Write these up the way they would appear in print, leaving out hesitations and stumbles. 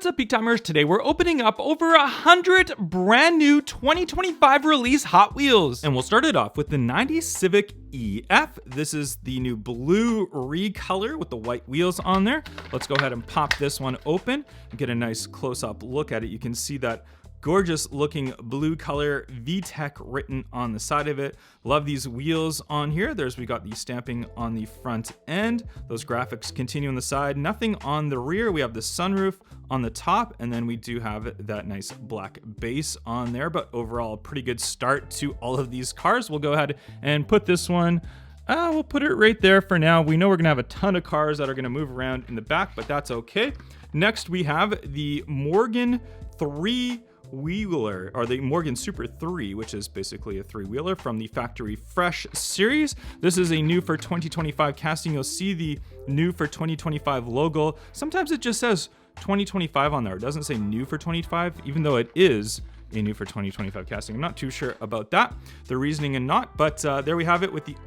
What's up, Peak Timers? Today we're opening up over 100 brand new 2025 release Hot Wheels. And we'll start it off with the 90 Civic EF. This is the new blue recolor with the white wheels on there. Let's go ahead and pop this one open and get a nice close-up look at it. You can see that gorgeous looking blue color VTEC written on the side of it. Love these wheels on here. We got the stamping on the front end. Those graphics continue on the side. Nothing on the rear. We have the sunroof on the top, and then we do have that nice black base on there. But overall, a pretty good start to all of these cars. We'll go ahead and put this one we'll put it right there for now. We know we're gonna have a ton of cars that are gonna move around in the back, but that's okay. Next, we have the Morgan 3-wheeler, or the Morgan Super 3, which is basically a 3-wheeler from the Factory Fresh series. This is a new for 2025 casting. You'll see the new for 2025 logo. Sometimes it just says 2025 on there. It doesn't say new for 2025, even though it is a new for 2025 casting. I'm not too sure about that, the reasoning and not, but there we have it with the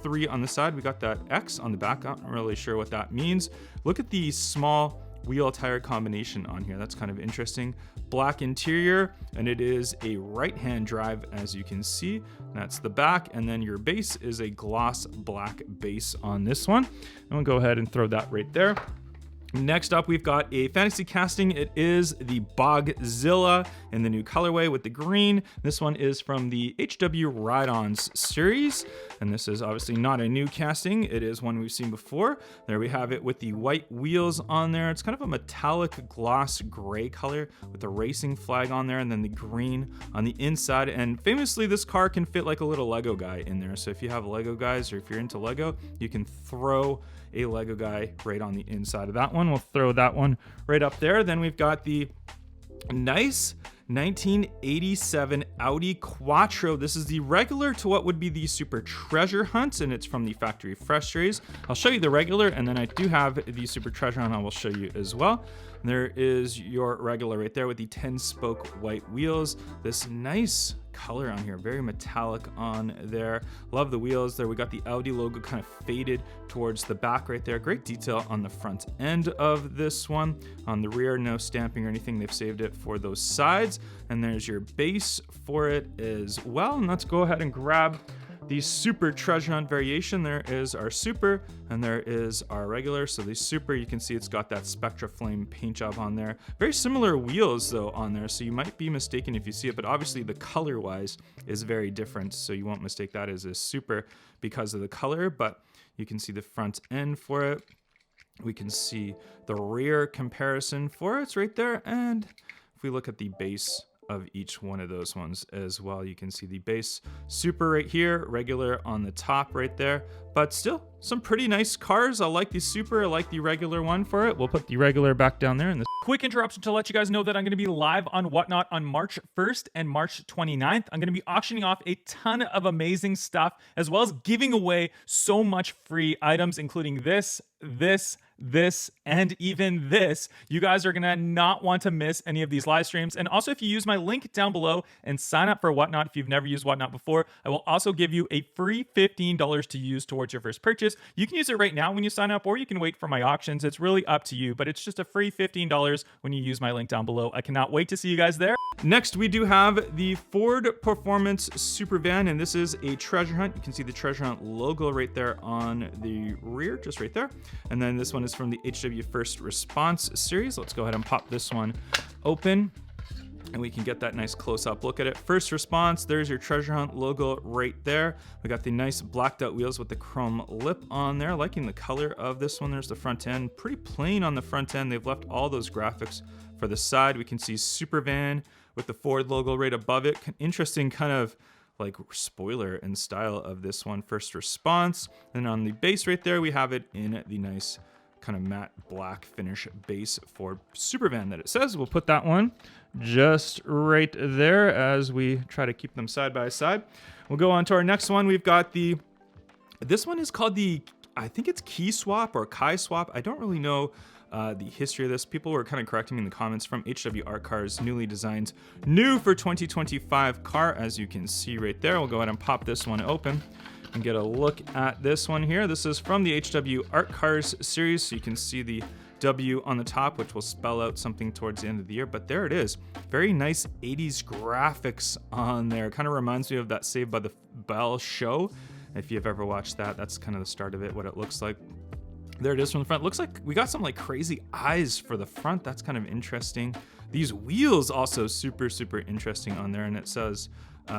03 on the side. We got that X on the back. I'm not really sure what that means. Look at the small wheel tire combination on here. That's kind of interesting. Black interior, and it is a right-hand drive, as you can see. That's the back, and then your base is a gloss black base on this one. And we'll go ahead and throw that right there. Next up, we've got a fantasy casting. It is the Bogzilla in the new colorway with the green. This one is from the HW Ride-Ons series, and this is obviously not a new casting. It is one we've seen before. There we have it with the white wheels on there. It's kind of a metallic gloss gray color with the racing flag on there, and then the green on the inside. And famously, this car can fit like a little Lego guy in there. So if you have Lego guys, or if you're into Lego, you can throw a Lego guy right on the inside of that one. We'll throw that one right up there. Then we've got the nice 1987 Audi Quattro. This is the regular to what would be the Super Treasure Hunt, and it's from the Factory Fresh series. I'll show you the regular, and then I do have the Super Treasure Hunt I will show you as well. There is your regular right there with the 10-spoke white wheels. This nice color on here, very metallic on there. Love the wheels there. We got the Audi logo kind of faded towards the back right there. Great detail on the front end of this one. On the rear, no stamping or anything. They've saved it for those sides. And there's your base for it as well. And let's go ahead and grab the Super Treasure Hunt variation. There is our Super, and there is our regular. So the Super, you can see it's got that Spectra Flame paint job on there. Very similar wheels though on there, so you might be mistaken if you see it, but obviously the color wise is very different, so you won't mistake that as a Super because of the color. But you can see the front end for it. We can see the rear comparison for it. It's right there. And if we look at the base of each one of those ones as well, you can see the base Super right here, regular on the top right there, but still some pretty nice cars. I like the Super, I like the regular one for it. We'll put the regular back down there. And quick interruption to let you guys know that I'm going to be live on Whatnot on March 1st and March 29th. I'm going to be auctioning off a ton of amazing stuff, as well as giving away so much free items, including this, and even this. You guys are gonna not want to miss any of these live streams. And also, if you use my link down below and sign up for Whatnot, if you've never used Whatnot before, I will also give you a free $15 to use towards your first purchase. You can use it right now when you sign up, or you can wait for my auctions. It's really up to you, but it's just a free $15 when you use my link down below. I cannot wait to see you guys there. Next, we do have the Ford Performance Super Van, and this is a treasure hunt. You can see the treasure hunt logo right there on the rear, just right there. And then this one is from the HW First Response series. Let's go ahead and pop this one open, and we can get that nice close-up look at it. First Response, there's your treasure hunt logo right there. We got the nice blacked out wheels with the chrome lip on there. Liking the color of this one. There's the front end, pretty plain on the front end. They've left all those graphics for the side. We can see Super Van with the Ford logo right above it. Interesting kind of like spoiler and style of this one. First Response. And on the base right there, we have it in the nice kind of matte black finish base for Super Van that it says. We'll put that one just right there as we try to keep them side by side. We'll go on to our next one. We've got this one is called I think it's Key Swap or Kai Swap. I don't really know the history of this. People were kind of correcting me in the comments. From HW Art Cars, newly designed, new for 2025 car, as you can see right there. We'll go ahead and pop this one open and get a look at this one here. This is from the HW Art Cars series, so you can see the W on the top, which will spell out something towards the end of the year. But there it is. Very nice 80s graphics on there. Kind of reminds me of that Saved by the Bell show. If you've ever watched that, that's kind of the start of it, what it looks like. There it is from the front. Looks like we got some like crazy eyes for the front. That's kind of interesting. These wheels also super interesting on there, and it says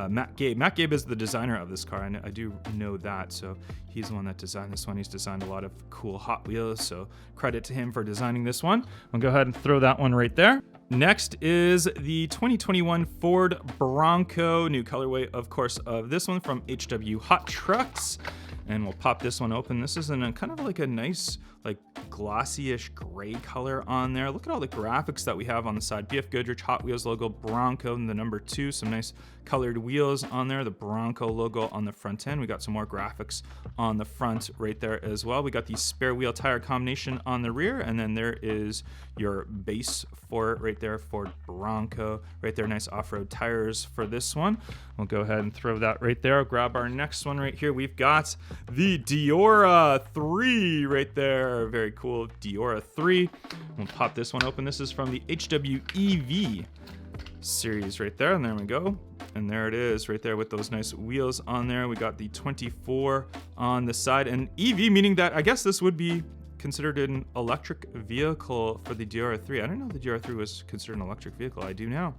Matt Gabe. Matt Gabe is the designer of this car, and I do know that. So he's the one that designed this one. He's designed a lot of cool Hot Wheels, so credit to him for designing this one. I'll go ahead and throw that one right there. Next is the 2021 Ford Bronco, new colorway, of course, of this one from HW Hot Trucks. And we'll pop this one open. This is in a kind of like a nice, like glossy-ish gray color on there. Look at all the graphics that we have on the side. BF Goodrich, Hot Wheels logo, Bronco, and the number 2. Some nice colored wheels on there. The Bronco logo on the front end. We got some more graphics on the front right there as well. We got the spare wheel tire combination on the rear, and then there is your base for it right there, Ford Bronco. Right there, nice off-road tires for this one. We'll go ahead and throw that right there. I'll grab our next one right here. We've got the Diora 3 right there. Very cool Diora 3. We'll pop this one open. This is from the HWEV series right there. And there we go. And there it is right there with those nice wheels on there. We got the 24 on the side. And EV meaning that I guess this would be considered an electric vehicle for the Diora 3. I didn't know the Diora 3 was considered an electric vehicle. I do now.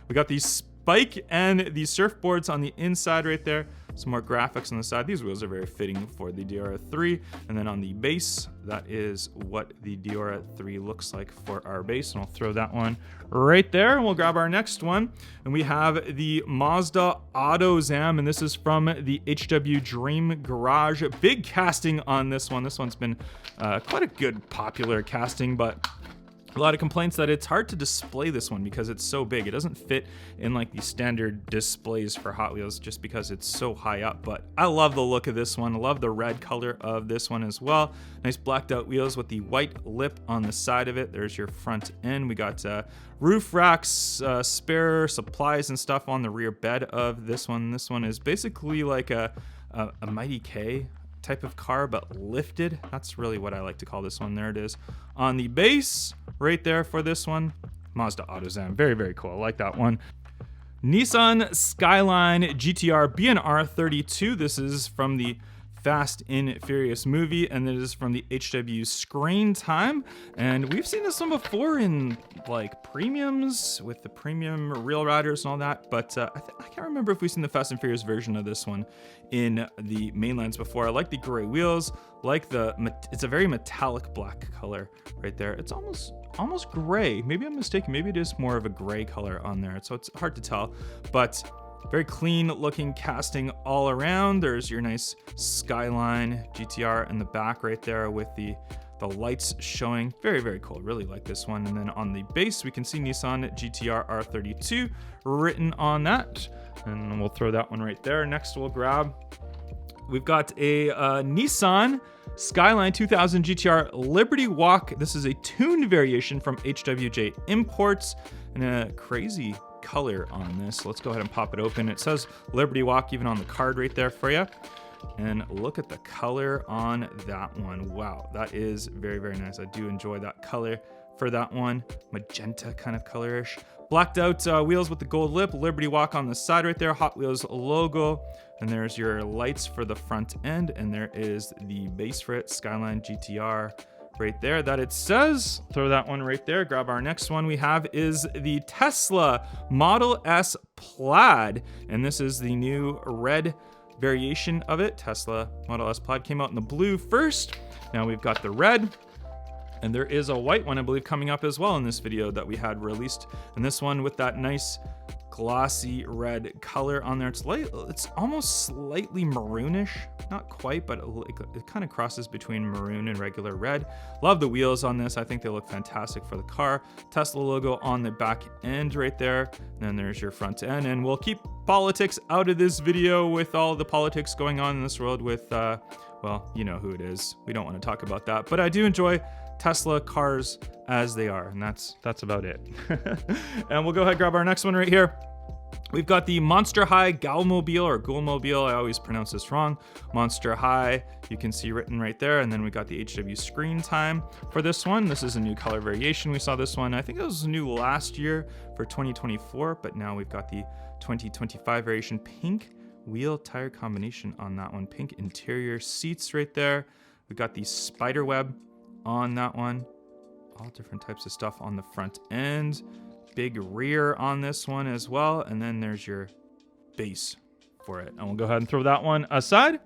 We got the Spike and the surfboards on the inside right there. Some more graphics on the side. These wheels are very fitting for the Diora 3. And then on the base, that is what the Diora 3 looks like for our base. And I'll throw that one right there. And we'll grab our next one. And we have the Mazda AutoZam. And this is from the HW Dream Garage. Big casting on this one. This one's been quite a good popular casting, but a lot of complaints that it's hard to display this one because it's so big. It doesn't fit in like the standard displays for Hot Wheels just because it's so high up. But I love the look of this one. I love the red color of this one as well. Nice blacked out wheels with the white lip on the side of it. There's your front end. We got roof racks, spare supplies and stuff on the rear bed of this one. This one is basically like a Mighty K type of car, but lifted. That's really what I like to call this one. There it is on the base right there for this one. Mazda AutoZam. Very cool. I like that one. Nissan Skyline GTR BNR 32. This is from the Fast and Furious movie, and this is from the HW Screen Time. And we've seen this one before in like premiums with the premium Real Riders and all that, but I can't remember if we've seen the Fast and Furious version of this one in the mainlines before. I like the gray wheels, like it's a very metallic black color right there. It's almost gray. Maybe I'm mistaken. Maybe it is more of a gray color on there, so it's hard to tell, but very clean looking casting all around. There's your nice Skyline GTR in the back right there with the lights showing. Very cool. Really like this one. And then on the base, we can see Nissan GTR R32 written on that. And we'll throw that one right there. Next, we've got a Nissan Skyline 2000 GTR Liberty Walk. This is a tuned variation from HWJ Imports and a crazy color on this. Let's go ahead and pop it open. It says Liberty Walk even on the card right there for you. And look at the color on that one. Wow, that is very nice. I do enjoy that color for that one. Magenta kind of colorish. Blacked out wheels with the gold lip. Liberty Walk on the side right there. Hot Wheels logo. And there's your lights for the front end. And there is the base for it, Skyline GTR. Right there that it says. Throw that one right there. Grab our next one we have is the Tesla Model S Plaid, and this is the new red variation of it. Tesla Model S Plaid came out in the blue first. Now we've got the red, and there is a white one I believe coming up as well in this video that we had released, and this one with that nice glossy red color on there. It's almost slightly maroonish, not quite, but it kind of crosses between maroon and regular red. Love the wheels on this. I think they look fantastic for the car. Tesla logo on the back end right there. And then there's your front end. And we'll keep politics out of this video with all the politics going on in this world with, well, you know who it is. We don't want to talk about that, but I do enjoy Tesla cars as they are, and that's about it. And we'll go ahead and grab our next one right here. We've got the Monster High Galmobile or Ghoulmobile. I always pronounce this wrong. Monster High, you can see written right there. And then we got the HW screen time for this one. This is a new color variation. We saw this one, I think it was new last year for 2024, but now we've got the 2025 variation. Pink wheel tire combination on that one. Pink interior seats right there. We've got the spider web on that one. All different types of stuff on the front end. Big rear on this one as well. And then there's your base for it. And we'll go ahead and throw that one aside.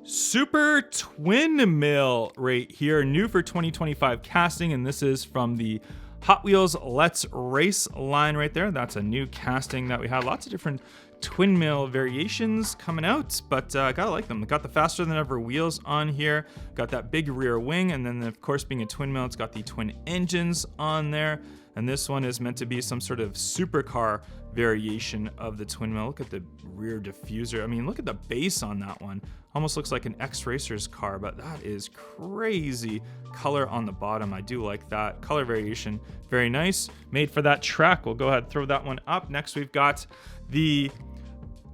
Super Twin Mill right here. New for 2025 casting. And this is from the Hot Wheels Let's Race line right there. That's a new casting that we had. Lots of different twin mill variations coming out, but I gotta like them. Got the faster than ever wheels on here, got that big rear wing, and then of course being a twin mill, it's got the twin engines on there. And this one is meant to be some sort of supercar variation of the twin mill. Look at the rear diffuser. I mean, look at the base on that one. Almost looks like an X-Racer's car, but that is crazy color on the bottom. I do like that color variation. Very nice. Made for that track. We'll go ahead and throw that one up. Next, we've got the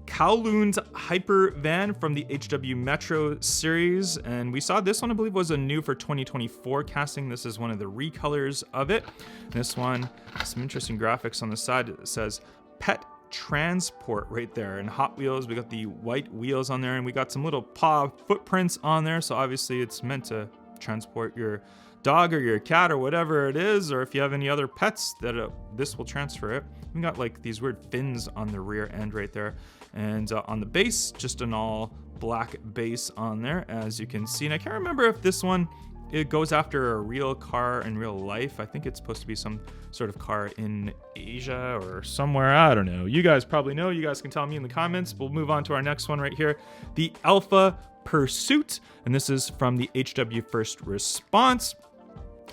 Kowloon's Hyper Van from the HW Metro series, and we saw this one, I believe, was a new for 2024 casting. This is one of the recolors of it. This one, some interesting graphics on the side. It says Pet Transport right there. And Hot Wheels, we got the white wheels on there, and we got some little paw footprints on there, so obviously it's meant to transport your dog or your cat or whatever it is, or if you have any other pets that this will transfer it. We got like these weird fins on the rear end right there. And on the base, just an all black base on there, as you can see. And I can't remember if this one, it goes after a real car in real life. I think it's supposed to be some sort of car in Asia or somewhere. I don't know. You guys probably know. You guys can tell me in the comments. We'll move on to our next one right here. The Alpha Pursuit. And this is from the HW First Response.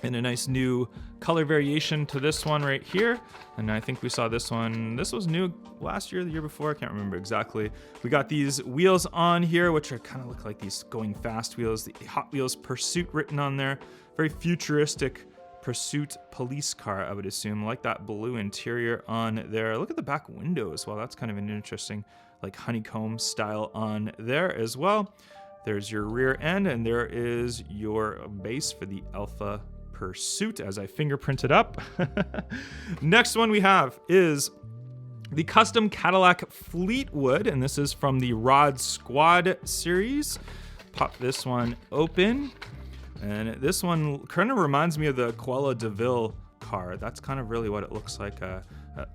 And a nice new color variation to this one right here. And I think we saw this one. This was new last year, the year before. I can't remember exactly. We got these wheels on here, which are kind of look like these going fast wheels. The Hot Wheels Pursuit written on there. Very futuristic Pursuit police car, I would assume. I like that blue interior on there. Look at the back window as well. That's kind of an interesting like honeycomb style on there as well. There's your rear end, and there is your base for the Alpha Pursuit as I fingerprinted up. Next one we have is the custom Cadillac Fleetwood, and this is from the Rod Squad series. Pop this one open, and this one kind of reminds me of the Cruella de Vil car. That's kind of really what it looks like, a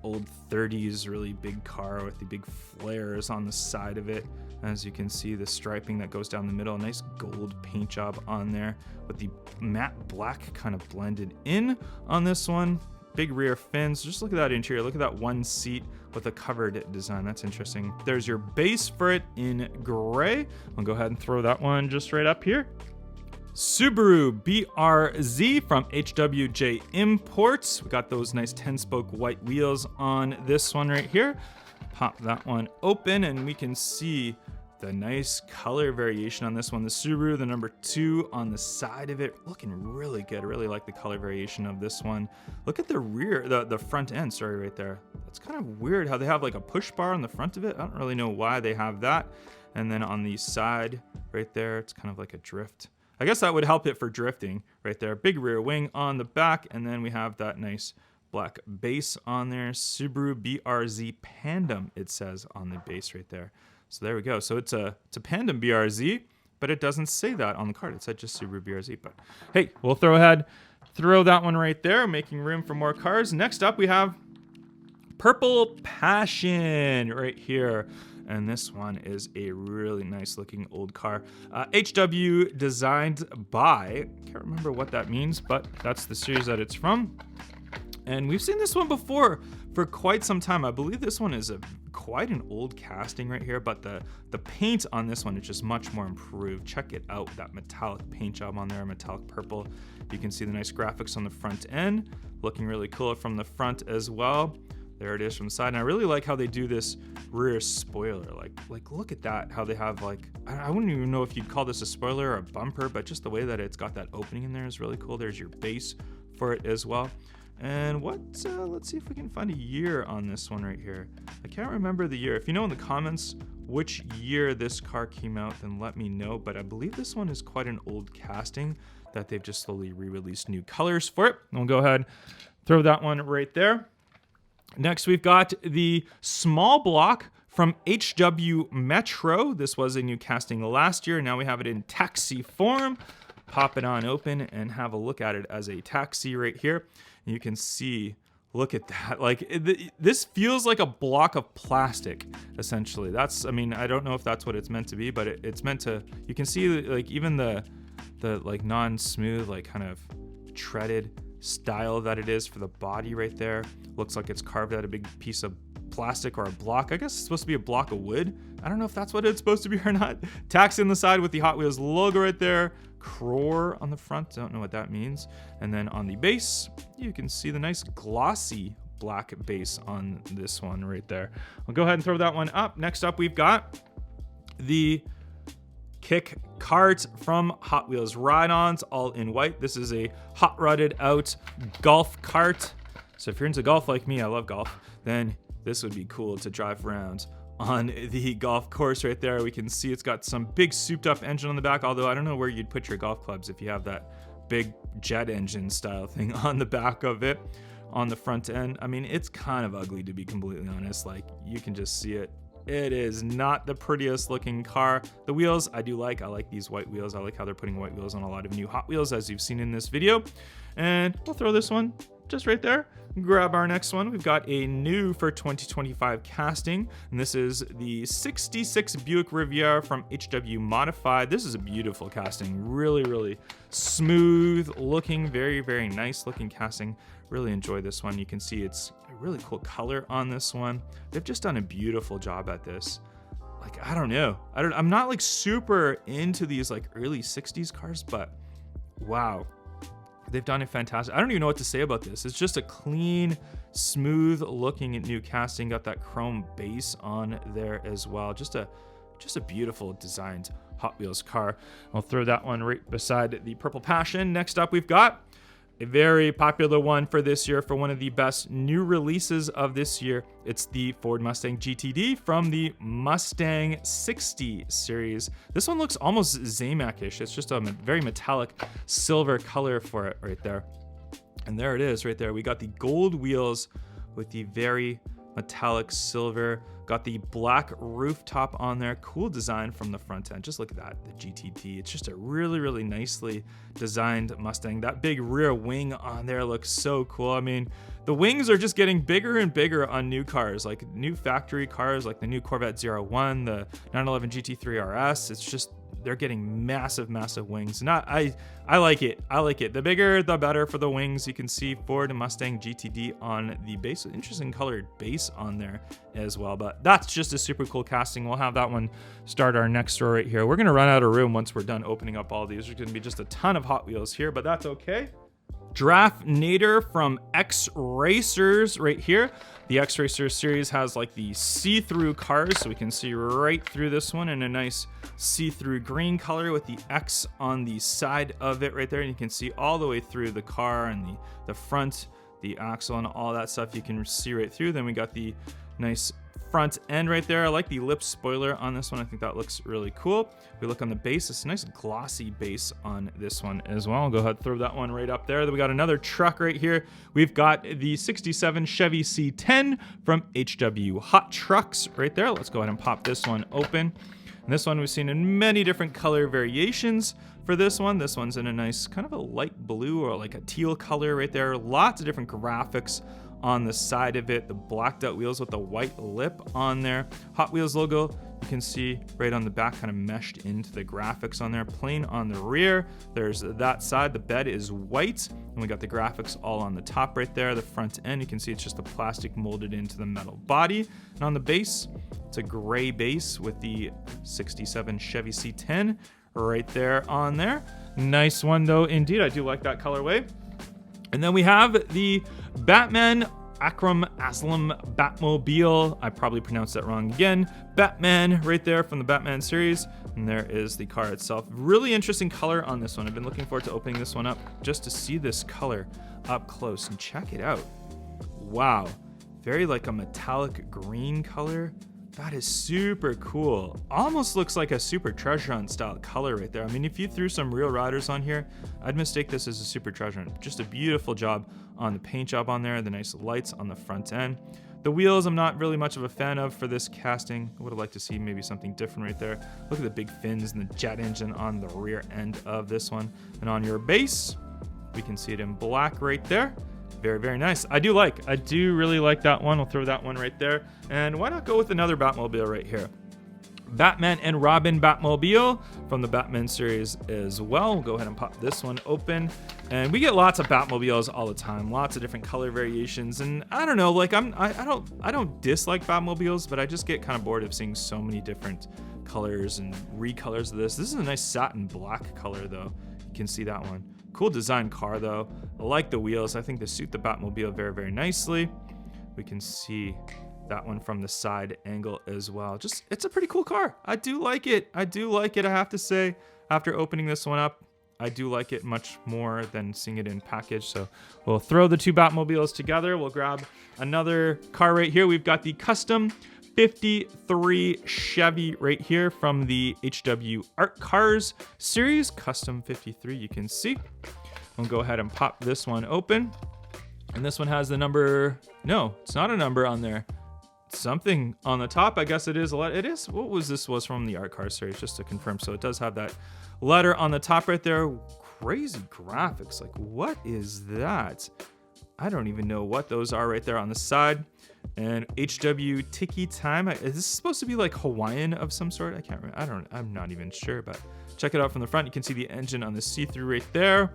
old 30s really big car with the big flares on the side of it. As you can see, the striping that goes down the middle, a nice gold paint job on there with the matte black kind of blended in on this one. Big rear fins. Just look at that interior. Look at that one seat with a covered design. That's interesting. There's your base for it in gray. I'll go ahead and throw that one just right up here. Subaru BRZ from HWJ Imports. We got those nice 10-spoke white wheels on this one right here. Pop that one open, and we can see the nice color variation on this one. The Subaru, the number 2 on the side of it, looking really good. I really like the color variation of this one. Look at the rear, the front end, sorry, right there. That's kind of weird how they have like a push bar on the front of it. I don't really know why they have that. And then on the side right there, it's kind of like a drift. I guess that would help it for drifting right there. Big rear wing on the back, and then we have that nice black base on there. Subaru BRZ Pandem, it says on the base right there. So there we go. So it's a Pandem BRZ, but it doesn't say that on the card. It said just Subaru BRZ. But hey, we'll throw that one right there, making room for more cars. Next up, we have Purple Passion right here. And this one is a really nice looking old car. HW designed by, can't remember what that means, but that's the series that it's from. And we've seen this one before for quite some time. I believe this one is quite an old casting right here, but the paint on this one is just much more improved. Check it out, that metallic paint job on there, metallic purple. You can see the nice graphics on the front end, looking really cool from the front as well. There it is from the side. And I really like how they do this rear spoiler. Like look at that, how they have like, I wouldn't even know if you'd call this a spoiler or a bumper, but just the way that it's got that opening in there is really cool. There's your base for it as well. And let's see if we can find a year on this one right here. I can't remember the year. If you know in the comments which year this car came out, then let me know. But I believe this one is quite an old casting that they've just slowly re-released new colors for it. And we'll go ahead, throw that one right there. Next, we've got the small block from HW Metro. This was a new casting last year. Now we have it in taxi form. Pop it on open and have a look at it as a taxi right here. And you can see, look at that. Like this feels like a block of plastic, essentially. I mean, I don't know if that's what it's meant to be, but it's meant to, you can see like even the like non-smooth, like kind of treaded style that it is for the body right there. Looks like it's carved out a big piece of plastic or a block. I guess it's supposed to be a block of wood. I don't know if that's what it's supposed to be or not. Taxi on the side with the Hot Wheels logo right there. Crore on the front, don't know what that means. And then on the base, you can see the nice glossy black base on this one right there. I'll go ahead and throw that one up. Next up, we've got the kick cart from Hot Wheels Ride-Ons, all in white. This is a hot rodded out golf cart. So if you're into golf like me, I love golf, then this would be cool to drive around on the golf course right there. We can see it's got some big souped up engine on the back, although I don't know where you'd put your golf clubs if you have that big jet engine style thing on the back of it. On the front end, I mean, it's kind of ugly, to be completely honest. Like, you can just see it. It is not the prettiest looking car. The wheels, I like these white wheels. I like how they're putting white wheels on a lot of new Hot Wheels, as you've seen in this video. And we'll throw this one just right there. Grab our next one. We've got a new for 2025 casting, and this is the 66 Buick Riviera from HW Modified. This is a beautiful casting. Really, really smooth looking, very, very nice looking casting. Really enjoy this one. You can see it's a really cool color on this one. They've just done a beautiful job at this. Like, I don't know. I'm not like super into these like early 60s cars, but wow. They've done it fantastic. I don't even know what to say about this. It's just a clean, smooth looking new casting. Got that chrome base on there as well. Just a beautiful designed Hot Wheels car. I'll throw that one right beside the Purple Passion. Next up, we've got a very popular one for this year, for one of the best new releases of this year. It's the Ford Mustang GTD from the Mustang 60 series. This one looks almost Zamac-ish. It's just a very metallic silver color for it right there. And there it is right there. We got the gold wheels with the very metallic silver. Got the black rooftop on there. Cool design from the front end. Just look at that, the GTD. It's just a really, really nicely designed Mustang. That big rear wing on there looks so cool. I mean, the wings are just getting bigger and bigger on new cars, like new factory cars, like the new Corvette 01, the 911 GT3 RS. It's just, they're getting massive, massive wings. And I like it. I like it. The bigger, the better for the wings. You can see Ford and Mustang GTD on the base. Interesting colored base on there as well. But that's just a super cool casting. We'll have that one start our next store right here. We're going to run out of room once we're done opening up all these. There's going to be just a ton of Hot Wheels here, but that's okay. Draft Nader from X Racers right here. The X Racers series has like the see-through cars, so we can see right through this one in a nice see-through green color with the X on the side of it right there. And you can see all the way through the car and the front, the axle and all that stuff. You can see right through. Then we got the nice front end right there. I like the lip spoiler on this one. I think that looks really cool. We look on the base. It's a nice glossy base on this one as well. I'll go ahead and throw that one right up there. Then we got another truck right here. We've got the 67 Chevy C10 from HW Hot Trucks right there. Let's go ahead and pop this one open. And this one we've seen in many different color variations for this one. This one's in a nice kind of a light blue or like a teal color right there. Lots of different graphics on the side of it. The blacked out wheels with the white lip on there. Hot Wheels logo, you can see right on the back, kind of meshed into the graphics on there. Plain on the rear. There's that side. The bed is white, and we got the graphics all on the top right there. The front end, you can see it's just the plastic molded into the metal body. And on the base, it's a gray base with the 67 Chevy C10 right there on there. Nice one though, indeed. I do like that colorway. And then we have the Batman Akram Aslam Batmobile. I probably pronounced that wrong again. Batman right there from the Batman series. And there is the car itself. Really interesting color on this one. I've been looking forward to opening this one up just to see this color up close and check it out. Wow. Very like a metallic green color. That is super cool. Almost looks like a Super Treasure Hunt style color right there. I mean, if you threw some real riders on here, I'd mistake this as a Super Treasure Hunt. Just a beautiful job on the paint job on there, the nice lights on the front end. The wheels I'm not really much of a fan of for this casting. I would have liked to see maybe something different right there. Look at the big fins and the jet engine on the rear end of this one. And on your base, we can see it in black right there. Very, very nice. I do really like that one. I'll throw that one right there. And why not go with another Batmobile right here? Batman and Robin Batmobile from the Batman series as well. We'll go ahead and pop this one open. And we get lots of Batmobiles all the time, lots of different color variations. And I don't know, like I don't dislike Batmobiles, but I just get kind of bored of seeing so many different colors and recolors of this. This is a nice satin black color though. You can see that one. Cool design car though. I like the wheels. I think they suit the Batmobile very, very nicely. We can see that one from the side angle as well. Just, it's a pretty cool car. I do like it. I have to say, after opening this one up, I do like it much more than seeing it in package. So we'll throw the two Batmobiles together. We'll grab another car right here. We've got the custom 53 Chevy right here from the HW Art Cars series. Custom 53, you can see. We'll go ahead and pop this one open. And this one has the number, no, it's not a number on there. Something on the top, I guess it is. It is, what was this was from the Art Cars series, just to confirm. So it does have that letter on the top right there. Crazy graphics, like what is that? I don't even know what those are right there on the side. And HW Tiki Time. Is this supposed to be like Hawaiian of some sort? I can't remember. I'm not even sure, but check it out from the front. You can see the engine on the see-through right there.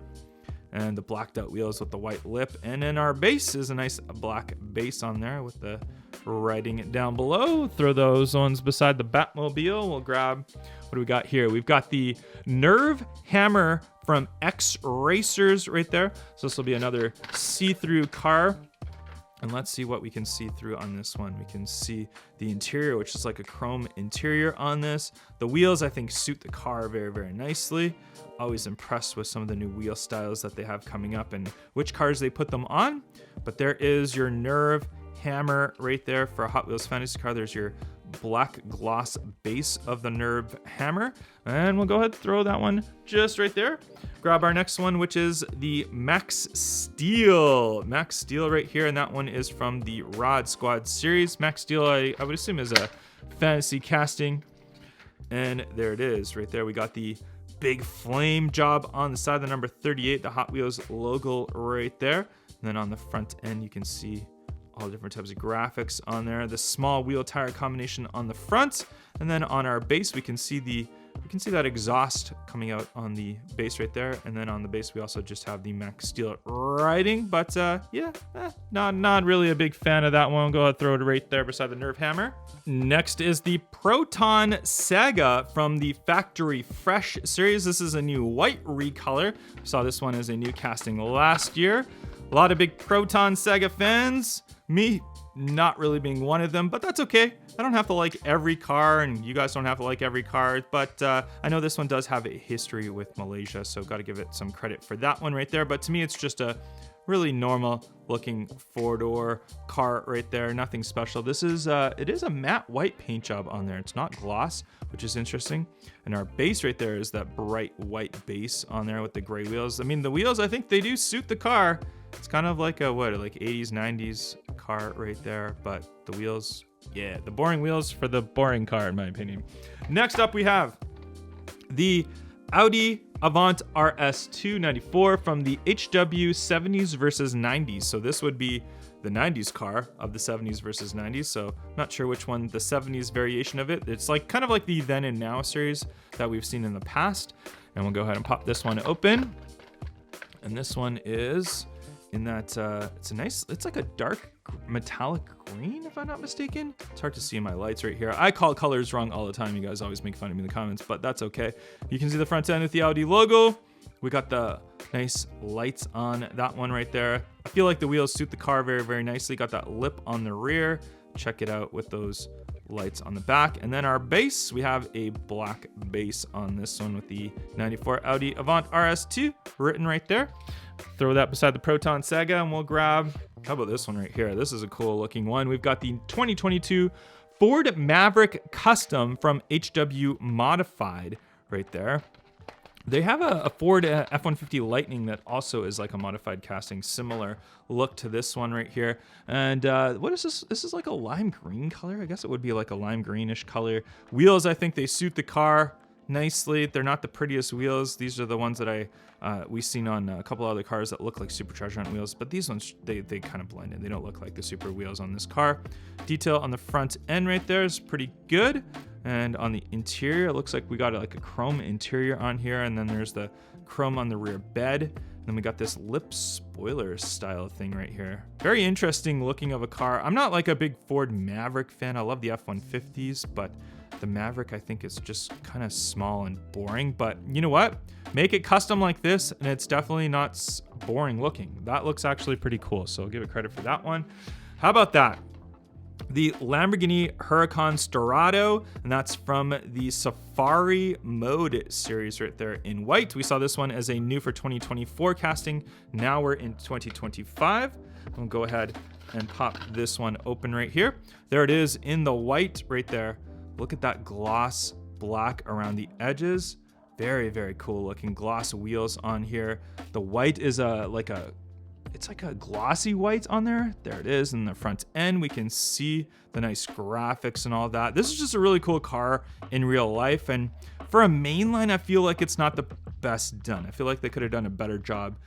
And the blacked out wheels with the white lip. And then our base is a nice black base on there with the writing down below. Throw those ones beside the Batmobile. We'll grab, what do we got here? We've got the Nerve Hammer from X Racers right there. So this will be another see-through car. And let's see what we can see through on this one. We can see the interior, which is like a chrome interior on this. The wheels, I think, suit the car very, very nicely. Always impressed with some of the new wheel styles that they have coming up and which cars they put them on. But there is your Nerve Hammer right there for a Hot Wheels Fantasy car. There's your black gloss base of the Nerve Hammer. And we'll go ahead and throw that one just right there. Grab our next one, which is the Max Steel. Max Steel right here, and that one is from the Rod Squad series. Max Steel, I would assume, is a fantasy casting. And there it is right there. We got the big flame job on the side, the number 38, the Hot Wheels logo right there. And then on the front end, you can see all different types of graphics on there. The small wheel tire combination on the front, and then on our base we can see that exhaust coming out on the base right there. And then on the base we also just have the Max Steel writing. But not really a big fan of that one. Go ahead and throw it right there beside the Nerve Hammer. Next is the Proton Saga from the Factory Fresh series. This is a new white recolor. We saw this one as a new casting last year. A lot of big Proton Saga fans. Me not really being one of them, but that's okay. I don't have to like every car, and you guys don't have to like every car, but I know this one does have a history with Malaysia, so got to give it some credit for that one right there. But to me, it's just a really normal looking four-door car right there. Nothing special. This is it is a matte white paint job on there. It's not gloss, which is interesting. And our base right there is that bright white base on there with the gray wheels. I mean, the wheels, I think they do suit the car. It's kind of like a, like 80s, 90s car right there, but the wheels, yeah, the boring wheels for the boring car, in my opinion. Next up, we have the Audi Avant RS 294 from the HW 70s versus 90s. So this would be the 90s car of the 70s versus 90s. So not sure which one, the 70s variation of it. It's like kind of like the Then and Now series that we've seen in the past. And we'll go ahead and pop this one open. And this one is in that, it's like a dark metallic green, if I'm not mistaken. It's hard to see in my lights right here. I call colors wrong all the time. You guys always make fun of me in the comments, but that's okay. You can see the front end with the Audi logo We got the nice lights on that one right there. I feel like the wheels suit the car very, very nicely. Got that lip on the rear. Check it out with those lights on the back. And then our base, we have a black base on this one with the 94 Audi Avant RS2 written right there. Throw that beside the Proton Sega and we'll grab, how about this one right here? This is a cool looking one. We've got the 2022 Ford Maverick Custom from HW Modified right there. They have a Ford F-150 Lightning that also is like a modified casting, similar look to this one right here. And what is this? This is like a lime green color. I guess it would be like a lime greenish color. Wheels, I think they suit the car nicely. They're not the prettiest wheels. These are the ones that we've seen on a couple other cars that look like supercharged on wheels, but these ones, they kind of blend in. They don't look like the super wheels on this car. Detail on the front end right there is pretty good. And on the interior, it looks like we got like a chrome interior on here, and then there's the chrome on the rear bed. And then we got this lip spoiler style thing right here. Very interesting looking of a car. I'm not like a big Ford Maverick fan. I love the F-150s, but the Maverick I think is just kind of small and boring. But you know what? Make it custom like this, and it's definitely not boring looking. That looks actually pretty cool, so I'll give it credit for that one. How about that? The Lamborghini Huracan Storado, and that's from the Safari Mode series right there in white. We saw this one as a new for 2024 casting. Now we're in 2025. We'll go ahead and pop this one open right here. There it is in the white right there. Look at that gloss black around the edges. Very, very cool looking gloss wheels on here. The white is it's like a glossy white on there. There it is in the front end. We can see the nice graphics and all that. This is just a really cool car in real life. And for a mainline, I feel like it's not the best done. I feel like they could have done a better job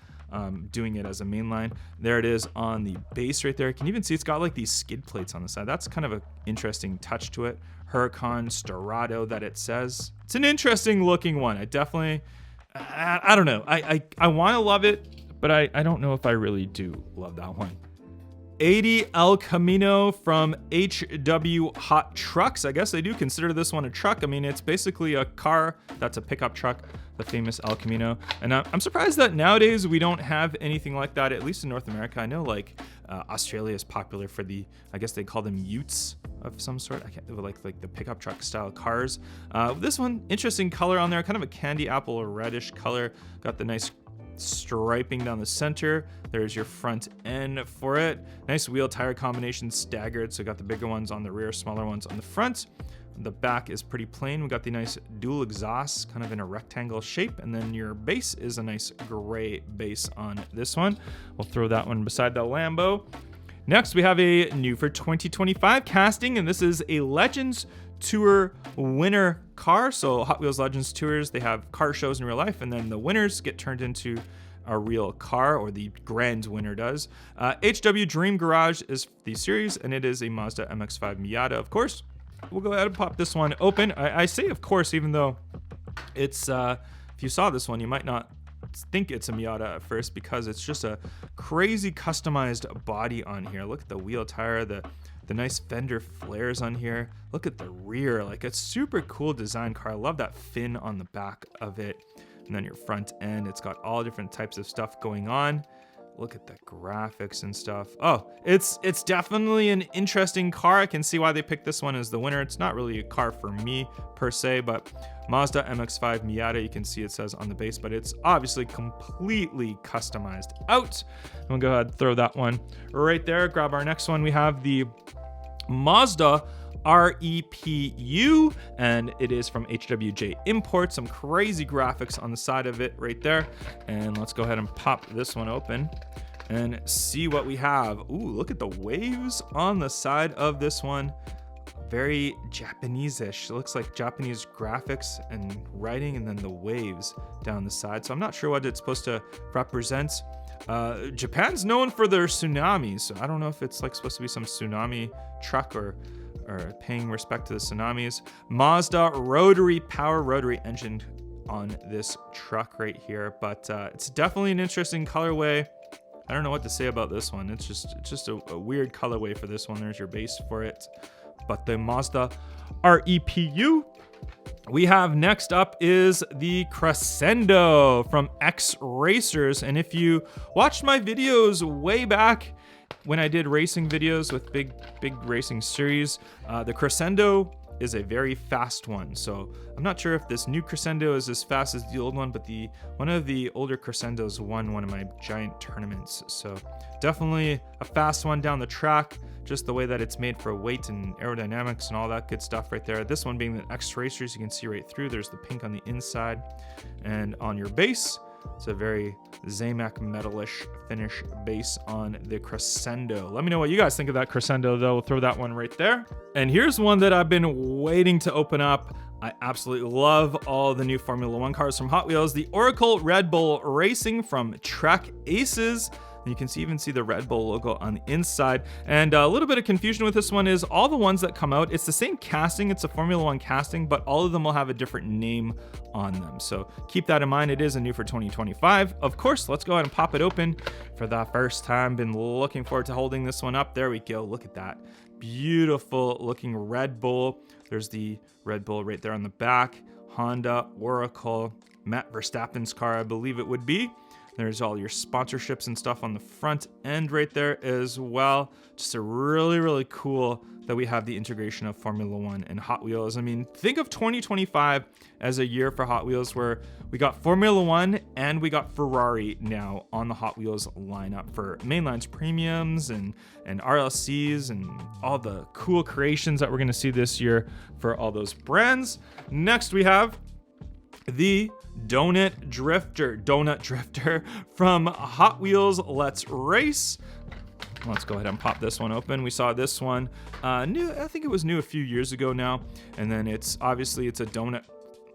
doing it as a mainline. There it is on the base right there. You can even see it's got like these skid plates on the side. That's kind of an interesting touch to it. Huracan Storado that it says. It's an interesting looking one. I definitely, I don't know. I want to love it, but I don't know if I really do love that one. 80 El Camino from HW Hot Trucks. I guess they do consider this one a truck. I mean, it's basically a car that's a pickup truck, the famous El Camino. And I'm surprised that nowadays we don't have anything like that, at least in North America. I know like Australia is popular for the, I guess they call them utes of some sort. I can't, like the pickup truck style cars. This one, interesting color on there, kind of a candy apple reddish color. Got the nice striping down the center. There's your front end for it. Nice wheel tire combination staggered. So got the bigger ones on the rear, smaller ones on the front. The back is pretty plain. We got the nice dual exhausts kind of in a rectangle shape. And then your base is a nice gray base on this one. We'll throw that one beside the Lambo. Next, we have a new for 2025 casting, and this is a Legends Tour winner car. So Hot Wheels Legends Tours, they have car shows in real life, and then the winners get turned into a real car, or the grand winner does. HW Dream Garage is the series, and it is a Mazda MX-5 Miata, of course. We'll go ahead and pop this one open. I say of course, even though it's, if you saw this one, you might not think it's a Miata at first, because it's just a crazy customized body on here. Look at the wheel tire, the nice fender flares on here. Look at the rear, like a super cool design car. I love that fin on the back of it. And then your front end, it's got all different types of stuff going on. Look at the graphics and stuff. Oh, it's definitely an interesting car. I can see why they picked this one as the winner. It's not really a car for me per se, but Mazda MX-5 Miata, you can see it says on the base, but it's obviously completely customized out. I'm gonna go ahead and throw that one right there. Grab our next one. We have the Mazda REPU, and it is from HWJ Import. Some crazy graphics on the side of it right there. And let's go ahead and pop this one open and see what we have. Ooh, look at the waves on the side of this one. Very Japanese-ish. It looks like Japanese graphics and writing, and then the waves down the side. So I'm not sure what it's supposed to represent. Japan's known for their tsunamis, so I don't know if it's like supposed to be some tsunami truck or paying respect to the tsunamis. Mazda rotary engine on this truck right here, but it's definitely an interesting colorway. I don't know what to say about this one. It's just a weird colorway for this one. There's your base for it. But the Mazda REPU, we have next up is the Crescendo from X Racers. And if you watched my videos way back when I did racing videos with big racing series, the Crescendo is a very fast one. So I'm not sure if this new Crescendo is as fast as the old one, but one of the older Crescendos won one of my giant tournaments. So definitely a fast one down the track, just the way that it's made for weight and aerodynamics and all that good stuff right there. This one being the X Racers, you can see right through. There's the pink on the inside, and on your base, it's a very Zamac metalish finish base on the Crescendo. Let me know what you guys think of that Crescendo, though. We'll throw that one right there. And here's one that I've been waiting to open up. I absolutely love all the new Formula One cars from Hot Wheels. The Oracle Red Bull Racing from Track Aces. You can even see the Red Bull logo on the inside. And a little bit of confusion with this one is all the ones that come out, it's the same casting, it's a Formula One casting, but all of them will have a different name on them. So keep that in mind. It is a new for 2025. Of course, let's go ahead and pop it open for the first time. Been looking forward to holding this one up. There we go. Look at that. Beautiful looking Red Bull. There's the Red Bull right there on the back. Honda, Oracle, Matt Verstappen's car, I believe it would be. There's all your sponsorships and stuff on the front end right there as well. Just a really cool that we have the integration of Formula One and Hot Wheels. I mean, think of 2025 as a year for Hot Wheels where we got Formula One and we got Ferrari now on the Hot Wheels lineup for mainlines, premiums, and RLCs, and all the cool creations that we're going to see this year for all those brands. Next, we have the Donut Drifter from Hot Wheels Let's Race. Let's go ahead and pop this one open. We saw this one new, I think it was new a few years ago now. And then it's a donut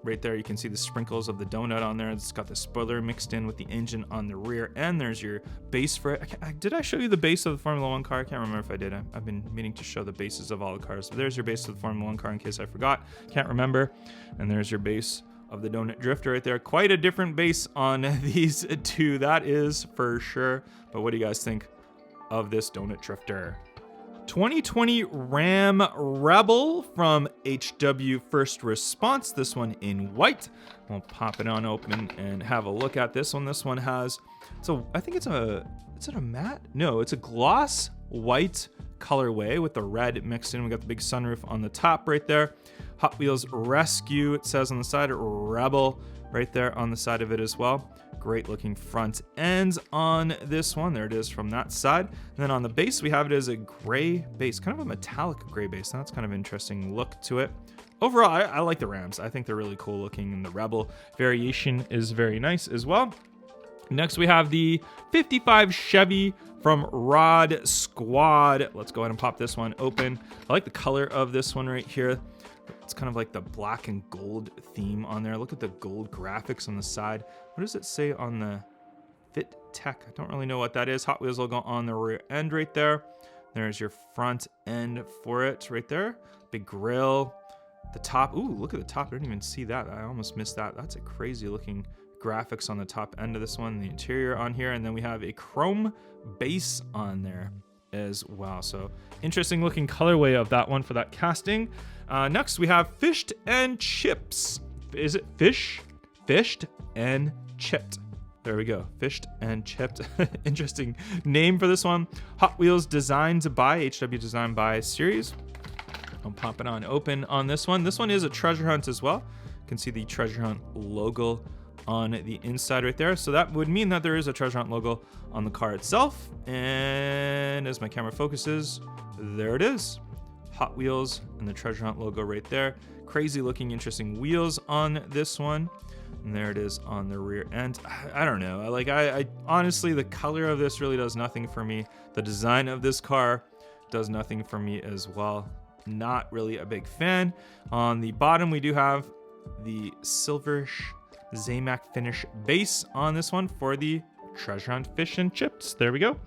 right there. You can see the sprinkles of the donut on there. It's got the spoiler mixed in with the engine on the rear, and there's your base for it. Did I show you the base of the Formula One car? I can't remember if I did. I've been meaning to show the bases of all the cars. But there's your base of the Formula One car in case I forgot. Can't remember. And there's your base of the Donut Drifter right there. Quite a different base on these two, that is for sure. But what do you guys think of this Donut Drifter? 2020 Ram Rebel from HW First Response. This one in white. We'll pop it on open and have a look at this one. This one has, I think is it a matte? No, it's a gloss white colorway with the red mixed in. We got the big sunroof on the top right there. Hot Wheels Rescue, it says on the side. Rebel right there on the side of it as well. Great looking front ends on this one. There it is from that side. And then on the base, we have it as a gray base, kind of a metallic gray base. That's kind of interesting look to it. Overall, I like the Rams. I think they're really cool looking, and the Rebel variation is very nice as well. Next, we have the 55 Chevy from Rod Squad. Let's go ahead and pop this one open. I like the color of this one right here. It's kind of like the black and gold theme on there. Look at the gold graphics on the side. What does it say on the Fit Tech? I don't really know what that is. Hot Wheels logo on the rear end right there. There's your front end for it right there. Big grill. The top. Ooh, look at the top. I didn't even see that. I almost missed that. That's a crazy looking graphics on the top end of this one. The interior on here. And then we have a chrome base on there as well. So interesting looking colorway of that one for that casting. Next, we have Fished and Chips. Is it fish? Fished and Chipped. There we go. Fished and Chipped. Interesting name for this one. Hot Wheels Designed by HW Designed by series. I'll pop it on open on this one. This one is a treasure hunt as well. You can see the treasure hunt logo on the inside right there. So that would mean that there is a treasure hunt logo on the car itself. And as my camera focuses, there it is. Hot Wheels and the treasure hunt logo right there. Crazy looking, interesting wheels on this one. And there it is on the rear end. I don't know. I honestly, the color of this really does nothing for me. The design of this car does nothing for me as well. Not really a big fan. On the bottom, we do have the silverish Zamac finish base on this one for the treasure hunt fish and chips. There we go.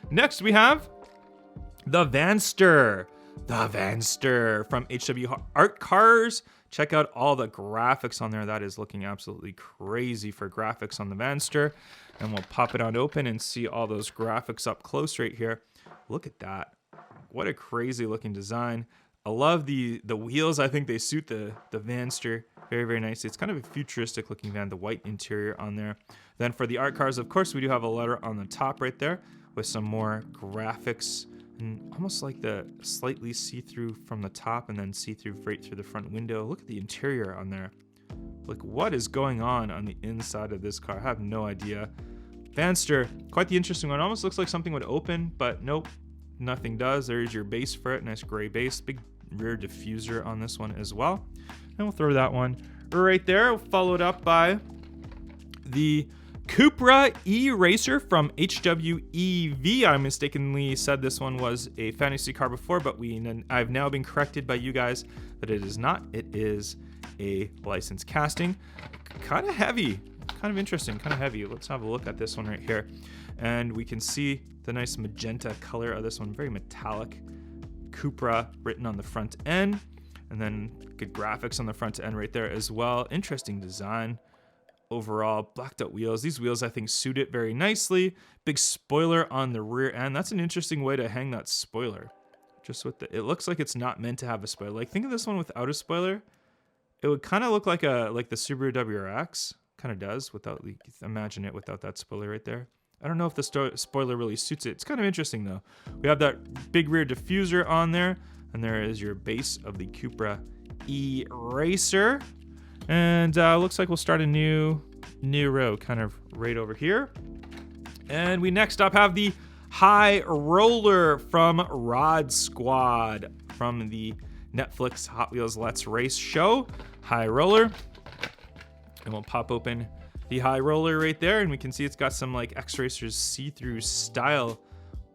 Next, we have the Vanster. The Vanster from HW Art Cars. Check out all the graphics on there. That is looking absolutely crazy for graphics on the Vanster. And we'll pop it on open and see all those graphics up close right here. Look at that. What a crazy looking design. I love the wheels. I think they suit the Vanster very, very nicely. It's kind of a futuristic looking van, the white interior on there. Then for the art cars, of course, we do have a letter on the top right there with some more graphics and almost like the slightly see-through from the top and then see-through right through the front window. Look at the interior on there. Like, what is going on the inside of this car? I have no idea. Vanster, quite the interesting one. Almost looks like something would open, but nope, nothing does. There's your base for it. Nice gray base. Big rear diffuser on this one as well. And we'll throw that one right there. Followed up by the Cupra E-Racer from HWEV. I mistakenly said this one was a fantasy car before, but I've now been corrected by you guys that it is not. It is a licensed casting. Kind of heavy, kind of interesting, kind of heavy. Let's have a look at this one right here. And we can see the nice magenta color of this one, very metallic. Cupra written on the front end, and then good graphics on the front end right there as well. Interesting design. Overall, blacked out wheels. These wheels, I think, suit it very nicely. Big spoiler on the rear end. That's an interesting way to hang that spoiler. Just with it looks like it's not meant to have a spoiler. Like, think of this one without a spoiler. It would kind of look like the Subaru WRX kind of does without. Imagine it without that spoiler right there. I don't know if the spoiler really suits it. It's kind of interesting though. We have that big rear diffuser on there, and there is your base of the Cupra E-Racer. And looks like we'll start a new row kind of right over here. And we next up have the High Roller from Rod Squad from the Netflix Hot Wheels Let's Race show. High Roller. And we'll pop open the High Roller right there, and we can see it's got some like X-Racers see-through style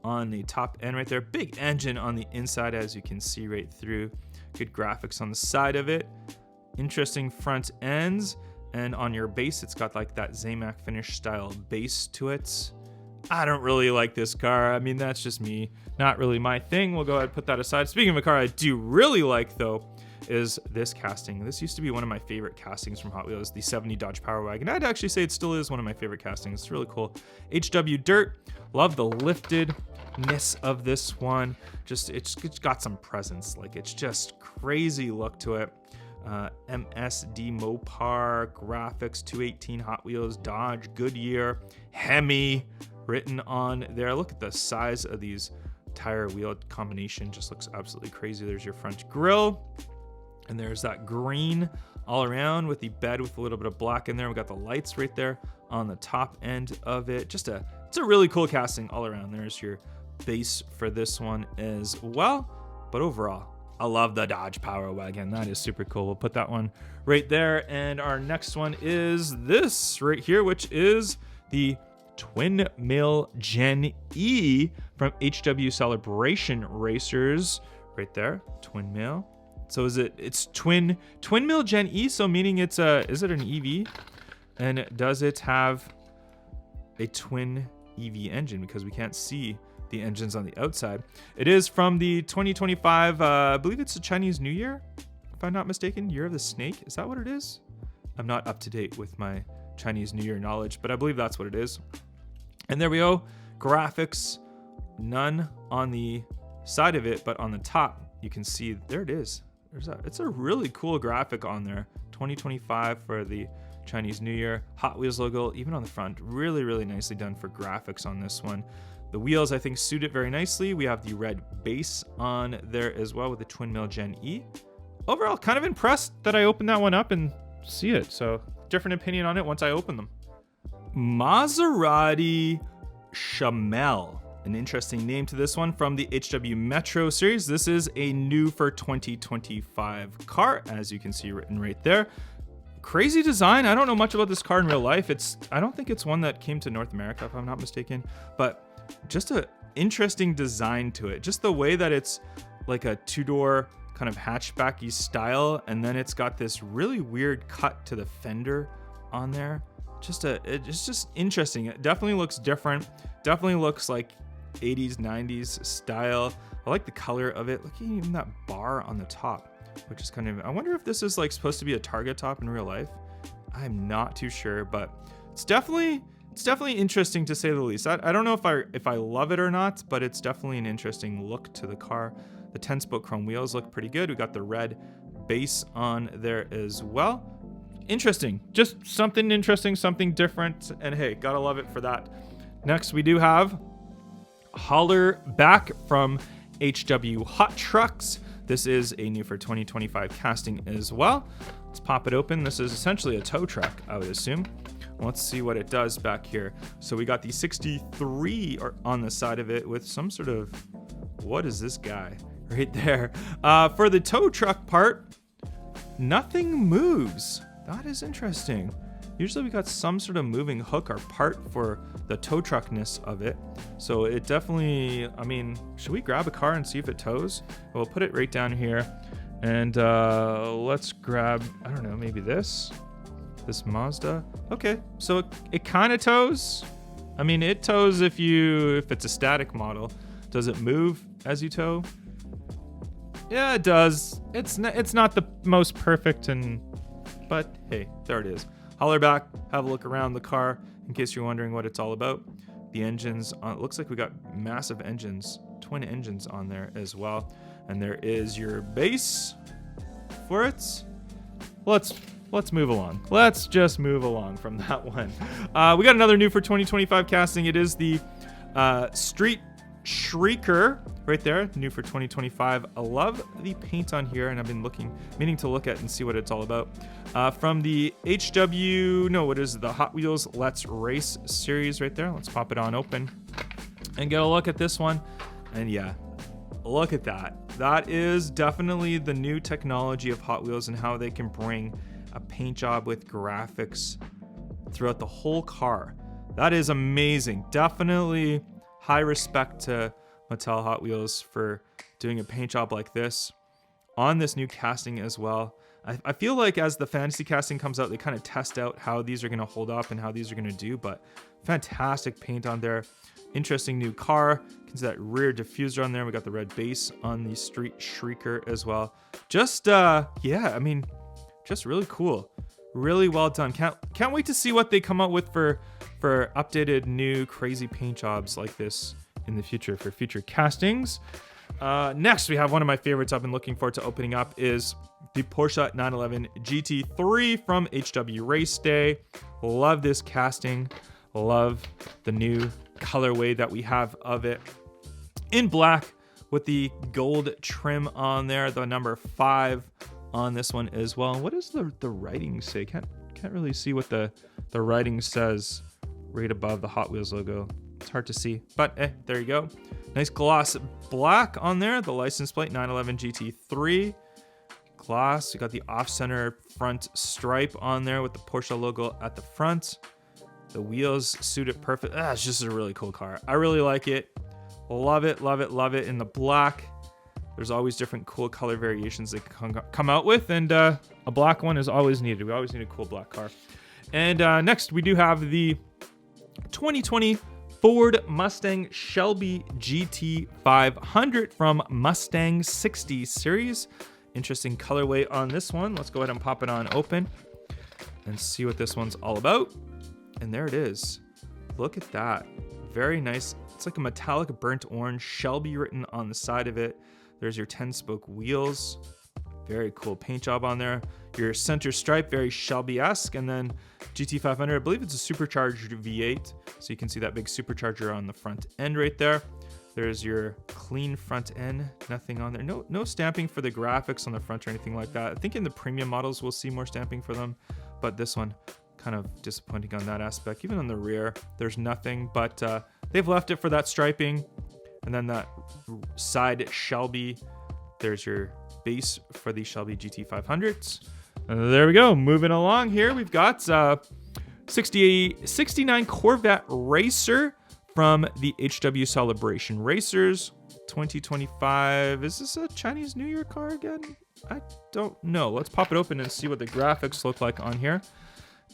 on the top end right there. Big engine on the inside, as you can see right through. Good graphics on the side of it. Interesting front ends, and on your base, it's got like that Zamac finish style base to it. I don't really like this car. I mean, that's just me. Not really my thing. We'll go ahead and put that aside. Speaking of a car I do really like, though, is this casting. This used to be one of my favorite castings from Hot Wheels, the 70 Dodge Power Wagon. I'd actually say it still is one of my favorite castings. It's really cool. HW Dirt. Love the liftedness of this one. It's got some presence. Like, it's just crazy look to it. MSD Mopar graphics, 218 Hot Wheels, Dodge, Goodyear, Hemi written on there. Look at the size of these tire wheel combination. Just looks absolutely crazy. There's your front grille. And there's that green all around with the bed with a little bit of black in there. We got the lights right there on the top end of it. It's a really cool casting all around. There's your base for this one as well. But overall, I love the Dodge Power Wagon. That is super cool. We'll put that one right there. And our next one is this right here, which is the Twin Mill Gen E from HW Celebration Racers. Right there, Twin Mill. So it's twin mill Gen E, so meaning is it an EV? And does it have a twin EV engine? Because we can't see the engines on the outside. It is from the 2025, I believe it's the Chinese New Year, if I'm not mistaken, Year of the Snake. Is that what it is? I'm not up to date with my Chinese New Year knowledge, but I believe that's what it is. And there we go. Graphics, none on the side of it, but on the top, you can see, there it is. It's a really cool graphic on there. 2025 for the Chinese New Year. Hot Wheels logo, even on the front. Really, really nicely done for graphics on this one. The wheels, I think, suit it very nicely. We have the red base on there as well with the Twin Mill Gen E. Overall, kind of impressed that I opened that one up and see it. So, different opinion on it once I open them. Maserati Chamel. An interesting name to this one from the HW Metro series. This is a new for 2025 car, as you can see written right there. Crazy design. I don't know much about this car in real life. I don't think it's one that came to North America, if I'm not mistaken, but just an interesting design to it. Just the way that it's like a two-door kind of hatchbacky style, and then it's got this really weird cut to the fender on there. It's just interesting. It definitely looks different. Definitely looks like 80s, 90s style. I like the color of it. Look at even that bar on the top, which is kind of, I wonder if this is like supposed to be a Targa top in real life. I'm not too sure, but it's definitely interesting to say the least. I don't know if I love it or not, but it's definitely an interesting look to the car. The 10-spoke chrome wheels look pretty good. We got the red base on there as well. Interesting. Just something interesting, something different. And hey, gotta love it for that. Next, we do have Holler Back from HW Hot Trucks. This is a new for 2025 casting as well. Let's pop it open. This is essentially a tow truck, I would assume. Let's see what it does back here. So we got the 63 on the side of it with some sort of, what is this guy right there? For the tow truck part, nothing moves. That is interesting. Usually we got some sort of moving hook or part for the tow truckness of it. So it definitely, I mean, should we grab a car and see if it tows? We'll put it right down here. And let's grab, I don't know, maybe this Mazda. Okay, so it kind of tows. I mean, it tows if it's a static model. Does it move as you tow? Yeah, it does. It's not the most perfect, but hey, there it is. Holler back, have a look around the car in case you're wondering what it's all about. The engines, it looks like we got massive engines, twin engines on there as well. And there is your base for it. Let's move along. Let's just move along from that one. We got another new for 2025 casting. It is the Street Shrieker right there, new for 2025. I love the paint on here, and I've been meaning to look at and see what it's all about. From the the Hot Wheels Let's Race series right there. Let's pop it on open and get a look at this one. And yeah, look at that. That is definitely the new technology of Hot Wheels and how they can bring a paint job with graphics throughout the whole car. That is amazing. Definitely high respect to Mattel Hot Wheels for doing a paint job like this on this new casting as well. I feel like as the fantasy casting comes out, they kind of test out how these are going to hold up and how these are going to do, but fantastic paint on there. Interesting new car. You can see that rear diffuser on there. We got the red base on the Street Shrieker as well. Just, yeah, I mean, just really cool. Really well done. Can't wait to see what they come out with for updated new crazy paint jobs like this in the future for future castings. Next, we have one of my favorites I've been looking forward to opening up is the Porsche 911 GT3 from HW Race Day. Love this casting. Love the new colorway that we have of it in black with the gold trim on there, the number 5 on this one as well. And what does the writing say? Can't really see what the writing says right above the Hot Wheels logo. It's hard to see, but there you go. Nice gloss black on there, the license plate 911 GT3 gloss. You got the off-center front stripe on there with the Porsche logo at the front. The wheels suit it perfect. It's just a really cool car. I really like it. Love it, love it, love it in the black. There's always different cool color variations they can come out with, and a black one is always needed. We always need a cool black car. And next, we do have the 2020 Ford Mustang Shelby GT500 from Mustang 60 series. Interesting colorway on this one. Let's go ahead and pop it on open and see what this one's all about. And there it is. Look at that. Very nice. It's like a metallic burnt orange, Shelby written on the side of it. There's your 10-spoke wheels. Very cool paint job on there. Your center stripe, very Shelby-esque. And then GT500, I believe it's a supercharged V8. So you can see that big supercharger on the front end right there. There's your clean front end, nothing on there. No stamping for the graphics on the front or anything like that. I think in the premium models, we'll see more stamping for them. But this one, kind of disappointing on that aspect. Even on the rear, there's nothing. But they've left it for that striping. And then that side Shelby, there's your base for the Shelby GT500s. There we go. Moving along here, we've got 69 Corvette Racer from the HW Celebration Racers 2025. Is this a Chinese New Year car again? I don't know. Let's pop it open and see what the graphics look like on here.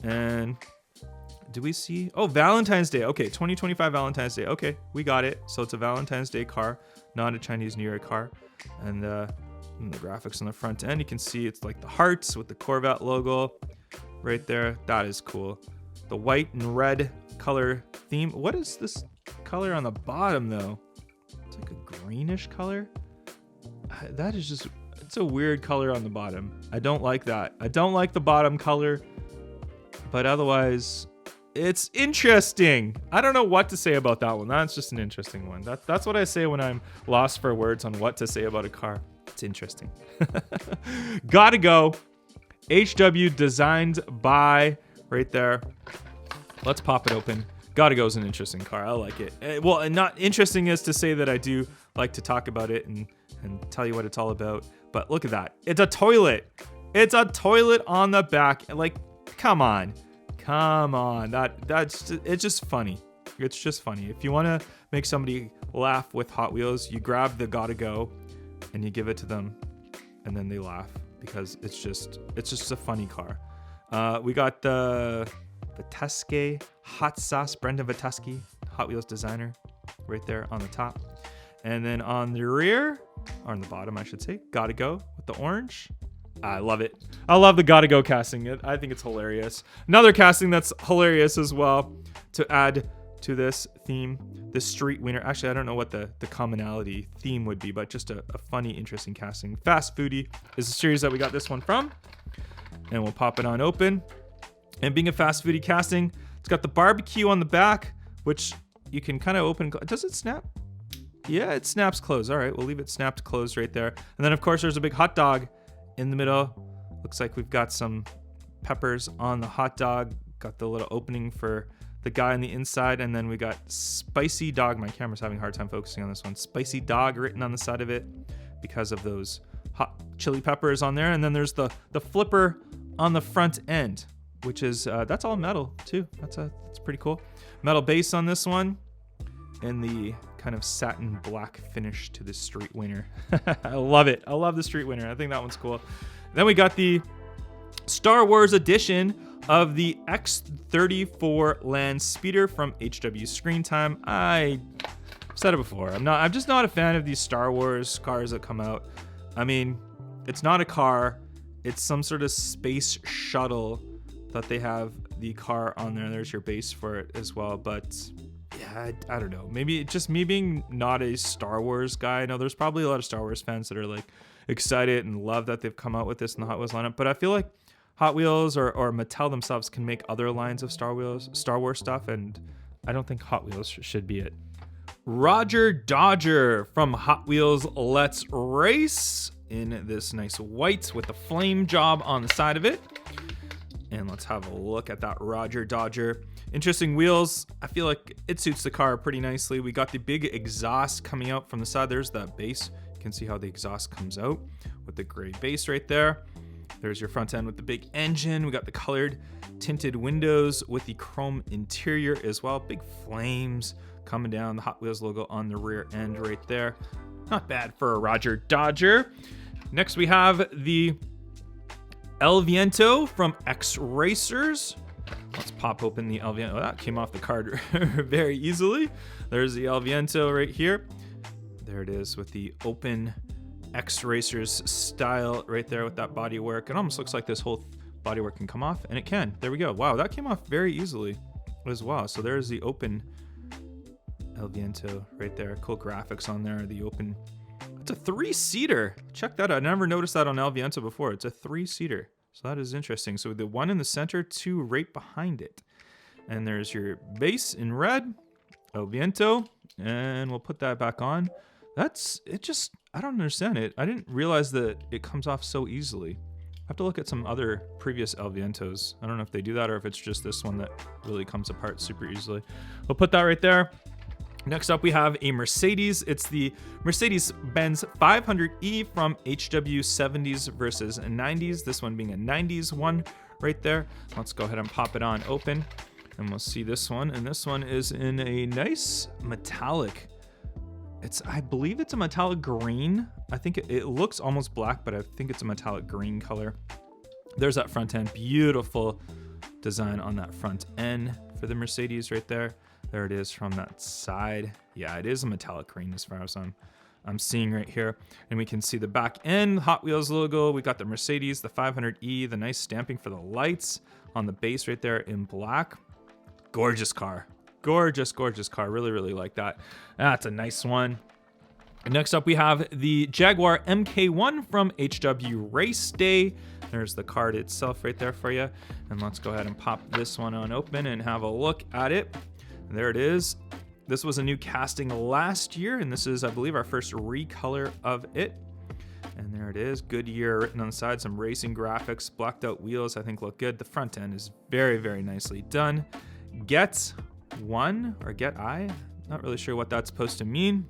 And do we see? Oh, Valentine's Day. Okay, 2025 Valentine's Day. Okay, we got it. So it's a Valentine's Day car, not a Chinese New Year car. And the graphics on the front end, you can see it's like the hearts with the Corvette logo right there. That is cool. The white and red color theme. What is this color on the bottom though? It's like a greenish color. That is just, it's a weird color on the bottom. I don't like that. I don't like the bottom color, but otherwise it's interesting. I don't know what to say about that one. That's just an interesting one. That's what I say when I'm lost for words on what to say about a car. It's interesting. Gotta go. HW designed by right there. Let's pop it open. Gotta go is an interesting car. I like it. Well, and not interesting is to say that I do like to talk about it and tell you what it's all about. But look at that. It's a toilet. It's a toilet on the back. Like, come on. Come on. It's just funny. It's just funny. If you want to make somebody laugh with Hot Wheels, you grab the Gotta Go and you give it to them, and then they laugh because it's just a funny car. We got the Vitesque Hot Sauce, Brendan Vitesque, Hot Wheels designer, right there on the top. And then on the rear, or on the bottom, I should say, Gotta Go with the orange. I love it. I love the Gotta Go casting. I think it's hilarious. Another casting that's hilarious as well to add to this theme, the street wiener. Actually, I don't know what the commonality theme would be, but just a funny, interesting casting. Fast Foodie is the series that we got this one from. And we'll pop it on open. And being a Fast Foodie casting, it's got the barbecue on the back, which you can kind of open. Does it snap? Yeah, it snaps closed. All right, we'll leave it snapped closed right there. And then, of course, there's a big hot dog in the middle. Looks like we've got some peppers on the hot dog. Got the little opening for the guy on the inside. And then we got Spicy Dog. My camera's having a hard time focusing on this one. Spicy Dog written on the side of it because of those hot chili peppers on there. And then there's the flipper on the front end, which is, that's all metal too. That's pretty cool. Metal base on this one. And the kind of satin black finish to the street winner. I love it. I love the street winner. I think that one's cool. Then we got the Star Wars edition of the X34 Land Speeder from HW Screen Time. I've said it before. I'm just not a fan of these Star Wars cars that come out. I mean, it's not a car. It's some sort of space shuttle that they have the car on there. There's your base for it as well. But yeah, I don't know. Maybe just me being not a Star Wars guy. I know there's probably a lot of Star Wars fans that are like excited and love that they've come out with this in the Hot Wheels lineup. But I feel like Hot Wheels or Mattel themselves can make other lines of Star Wars stuff, and I don't think Hot Wheels should be it. Roger Dodger from Hot Wheels Let's Race in this nice white with the flame job on the side of it. And let's have a look at that Roger Dodger. Interesting wheels. I feel like it suits the car pretty nicely. We got the big exhaust coming out from the side. There's that base. You can see how the exhaust comes out with the gray base right there. There's your front end with the big engine. We got the colored tinted windows with the chrome interior as well. Big flames coming down. The Hot Wheels logo on the rear end right there. Not bad for a Roger Dodger. Next we have the El Viento from X Racers. Let's pop open the El Viento. Oh, that came off the card very easily. There's the El Viento right here. There it is with the open X Racers style right there with that bodywork. It almost looks like this whole bodywork can come off, and it can. There we go. Wow, that came off very easily as well. So there's the open El Viento right there. Cool graphics on there. The open. It's a 3-seater. Check that out. I never noticed that on El Viento before. It's a 3-seater. So that is interesting. So the one in the center, 2 right behind it. And there's your base in red, El Viento, and we'll put that back on. That's it. Just, I don't understand it. I didn't realize that it comes off so easily. I have to look at some other previous El Vientos. I don't know if they do that or if it's just this one that really comes apart super easily. We'll put that right there. Next up, we have a Mercedes. It's the Mercedes-Benz 500E from HW 70s versus 90s. This one being a 90s one right there. Let's go ahead and pop it on open, and we'll see this one. And this one is in a nice metallic. I believe it's a metallic green. I think it looks almost black, but I think it's a metallic green color. There's that front end. Beautiful design on that front end for the Mercedes right there. There it is from that side. Yeah, it is a metallic green as far as I'm seeing right here. And we can see the back end Hot Wheels logo. We got the Mercedes, the 500E, the nice stamping for the lights on the base right there in black. Gorgeous car. Gorgeous, gorgeous car. Really, really like that. That's a nice one. Next up, we have the Jaguar MK1 from HW Race Day. There's the card itself right there for you. And let's go ahead and pop this one on open and have a look at it. There it is. This was a new casting last year, and this is, I believe, our first recolor of it. And there it is, Goodyear written on the side, some racing graphics, blacked out wheels, I think look good. The front end is very, very nicely done. Get one, or get I, not really sure what that's supposed to mean.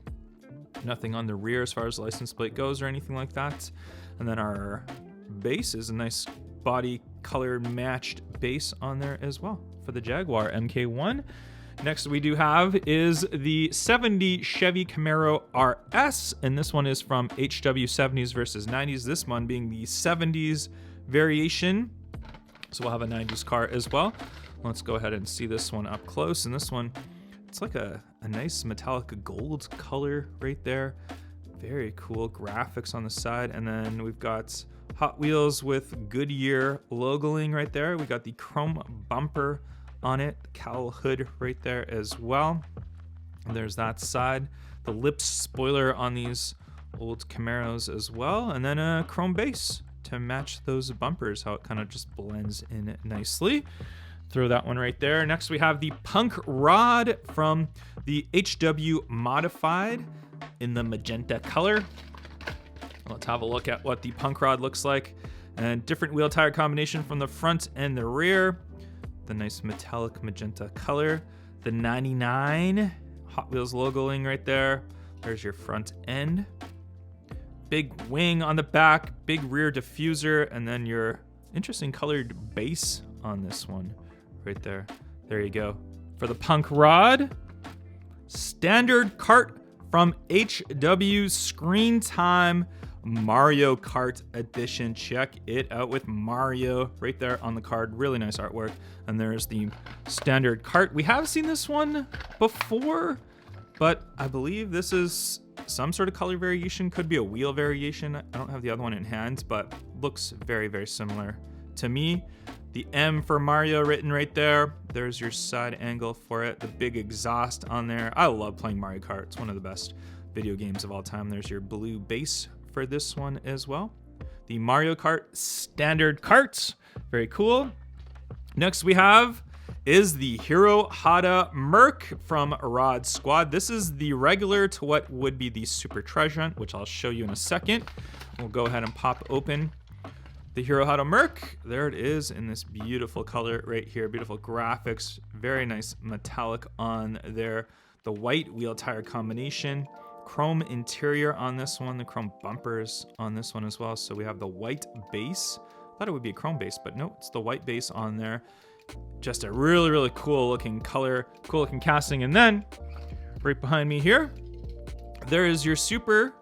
Nothing on the rear as far as the license plate goes or anything like that. And then our base is a nice body color matched base on there as well for the Jaguar MK1. Next we do have is the 70 Chevy Camaro RS, and this one is from HW 70s versus 90s, this one being the 70s variation. So we'll have a 90s car as well. Let's go ahead and see this one up close, and this one, it's like a nice metallic gold color right there. Very cool graphics on the side, and then we've got Hot Wheels with Goodyear logoing right there. We got the chrome bumper on it, cowl hood right there as well. And there's that side, the lip spoiler on these old Camaros as well, and then a chrome base to match those bumpers, how it kind of just blends in nicely. Throw that one right there. Next we have the Punk Rod from the HW Modified in the magenta color. Let's have a look at what the Punk Rod looks like, and different wheel tire combination from the front and the rear. The nice metallic magenta color. The 99 Hot Wheels logoing right there. There's your front end. Big wing on the back, big rear diffuser, and then your interesting colored base on this one right there. There you go. For the Punk Rod, standard cart from HW Screen Time Mario Kart Edition. Check it out with Mario right there on the card. Really nice artwork. And there's the standard cart. We have seen this one before, but I believe this is some sort of color variation. Could be a wheel variation. I don't have the other one in hand, but looks very, very similar to me. The M for Mario written right there. There's your side angle for it. The big exhaust on there. I love playing Mario Kart. It's one of the best video games of all time. There's your blue base for this one as well. The Mario Kart standard carts. Very cool. Next we have is the Hero Hada Merc from Rod Squad. This is the regular to what would be the Super Treasure Hunt, which I'll show you in a second. We'll go ahead and pop open the Hero Hada Merc. There it is in this beautiful color right here. Beautiful graphics. Very nice metallic on there. The white wheel tire combination. Chrome interior on this one. The chrome bumpers on this one as well. So we have the white base. Thought it would be a chrome base, but no, it's the white base on there. Just a really, really cool looking color, cool looking casting. And then right behind me here, there is your super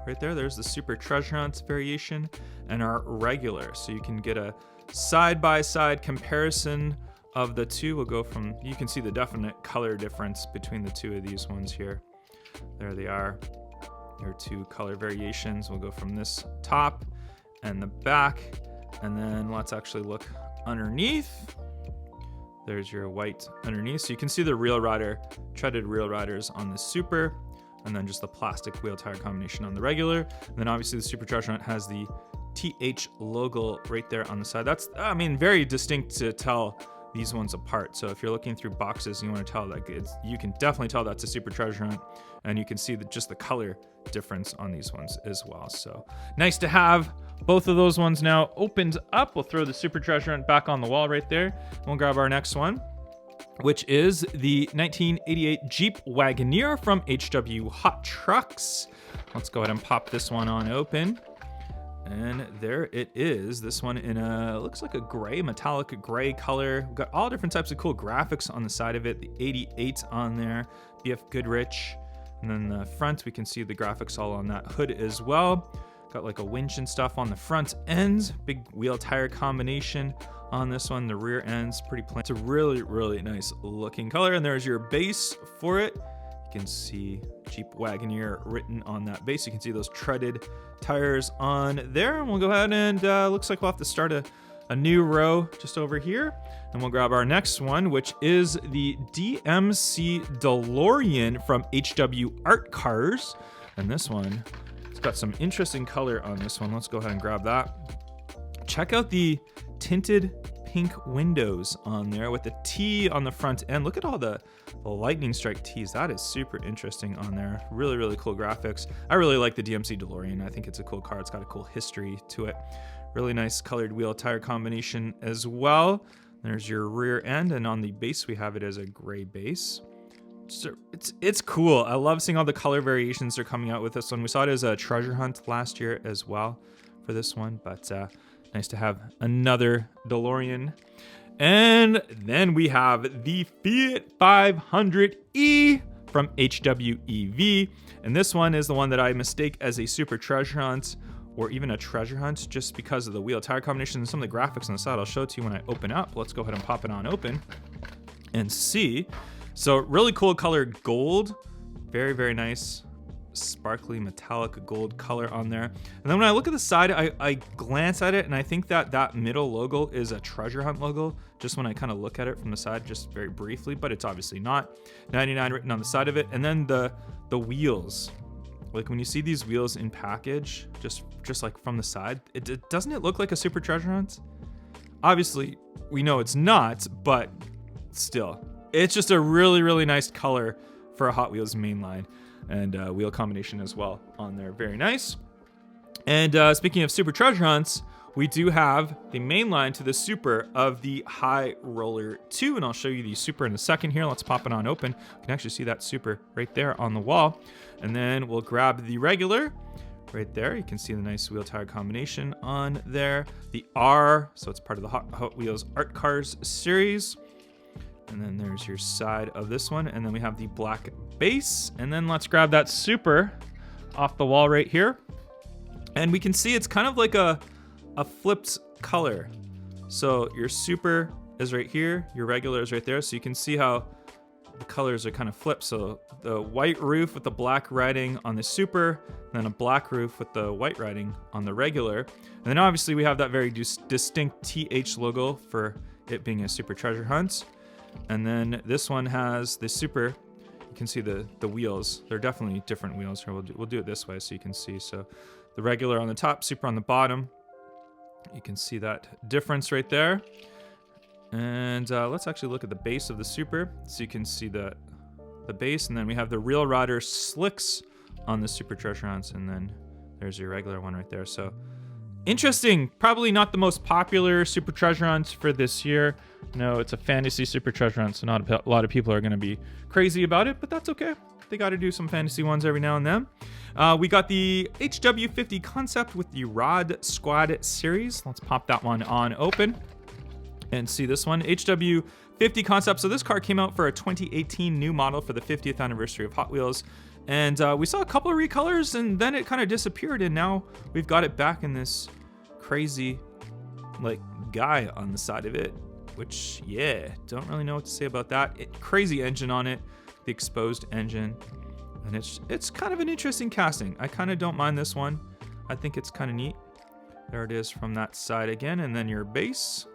right there. There's the Super Treasure Hunt variation and our regular. So you can get a side-by-side comparison of the two. We'll go from, you can see the definite color difference between the two of these ones here. There they are. There are two color variations. We'll go from this top and the back. And then let's actually look underneath. There's your white underneath. So you can see the Real Rider, treaded Real Riders on the Super, and then just the plastic wheel tire combination on the regular. And then obviously the Super Treasure Hunt has the TH logo right there on the side. That's, I mean, very distinct to tell these ones apart. So if you're looking through boxes and you want to tell, like, you can definitely tell that's a Super Treasure Hunt, and you can see just the color difference on these ones as well. So nice to have both of those ones now opened up. We'll throw the Super Treasure Hunt back on the wall right there. We'll grab our next one, which is the 1988 Jeep Wagoneer from HW Hot Trucks. Let's go ahead and pop this one on open. And there it is. This one in a, looks like a gray, metallic gray color. We've got all different types of cool graphics on the side of it. The 88 on there, BF Goodrich. And then the front, we can see the graphics all on that hood as well. Got like a winch and stuff on the front ends. Big wheel tire combination on this one. The rear end's pretty plain. It's a really, really nice looking color. And there's your base for it. You can see Jeep Wagoneer written on that base. You can see those treaded tires on there. And we'll go ahead and looks like we'll have to start a new row just over here. And we'll grab our next one, which is the DMC DeLorean from HW Art Cars. And this one, it's got some interesting color on this one. Let's go ahead and grab that. Check out the tinted pink windows on there with the T on the front end. Look at all the lightning strike T's. That is super interesting on there. Really, really cool graphics. I really like the DMC DeLorean. I think it's a cool car. It's got a cool history to it. Really nice colored wheel tire combination as well. There's your rear end, and on the base we have it as a gray base. So it's cool. I love seeing all the color variations they're coming out with this one. We saw it as a treasure hunt last year as well for this one, but nice to have another DeLorean. And then we have the Fiat 500e from HWEV. And this one is the one that I mistake as a super treasure hunt or even a treasure hunt just because of the wheel tire combination and some of the graphics on the side. I'll show it to you when I open up. Let's go ahead and pop it on open and see. So really cool color gold. Very, very nice. Sparkly metallic gold color on there. And then when I look at the side, I glance at it and I think that that middle logo is a treasure hunt logo, just when I kind of look at it from the side, just very briefly, but it's obviously not. 99 written on the side of it. And then the wheels, like when you see these wheels in package, just like from the side, doesn't it look like a super treasure hunt? Obviously we know it's not, but still, it's just a really, really nice color for a Hot Wheels mainline. And wheel combination as well on there. Very nice. And speaking of super treasure hunts, we do have the main line to the super of the High Roller 2. And I'll show you the super in a second here. Let's pop it on open. You can actually see that super right there on the wall. And then we'll grab the regular right there. You can see the nice wheel tire combination on there. The R, so it's part of the Hot Wheels Art Cars series. And then there's your side of this one. And then we have the black base. And then let's grab that super off the wall right here. And we can see it's kind of like a flipped color. So your super is right here. Your regular is right there. So you can see how the colors are kind of flipped. So the white roof with the black writing on the super, and then a black roof with the white writing on the regular. And then obviously we have that very distinct TH logo for it being a super treasure hunt. And then this one has the super. You can see the wheels. They're definitely different wheels here. We'll do it this way so you can see. So the regular on the top, super on the bottom. You can see that difference right there. And let's actually look at the base of the super so you can see the base. And then we have the Real Rider slicks on the super treasure hunts. And then there's your regular one right there. So interesting. Probably not the most popular super treasure hunt for this year. No, it's a fantasy super treasure hunt, so not a lot of people are going to be crazy about it, but that's okay. They got to do some fantasy ones every now and then. We got the HW50 concept with the Rod Squad series. Let's pop that one on open and see this one. HW50 concept. So this car came out for a 2018 new model for the 50th anniversary of Hot Wheels. And we saw a couple of recolors and then it kind of disappeared. And now we've got it back in this crazy like guy on the side of it, which, yeah, don't really know what to say about that. Crazy engine on it, the exposed engine. And it's kind of an interesting casting. I kind of don't mind this one. I think it's kind of neat. There it is from that side again. And then your base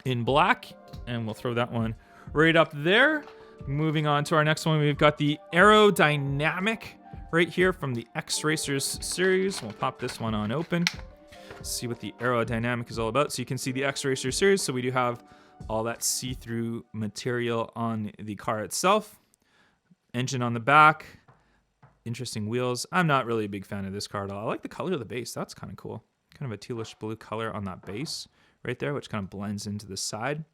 in black. And we'll throw that one right up there. Moving on to our next one, we've got the Aerodynamic right here from the X-Racers series. We'll pop this one on open. See what the Aerodynamic is all about. So you can see the X-Racer series. So we do have all that see-through material on the car itself. Engine on the back. Interesting wheels. I'm not really a big fan of this car at all. I like the color of the base. That's kind of cool. Kind of a tealish blue color on that base right there, which kind of blends into the side.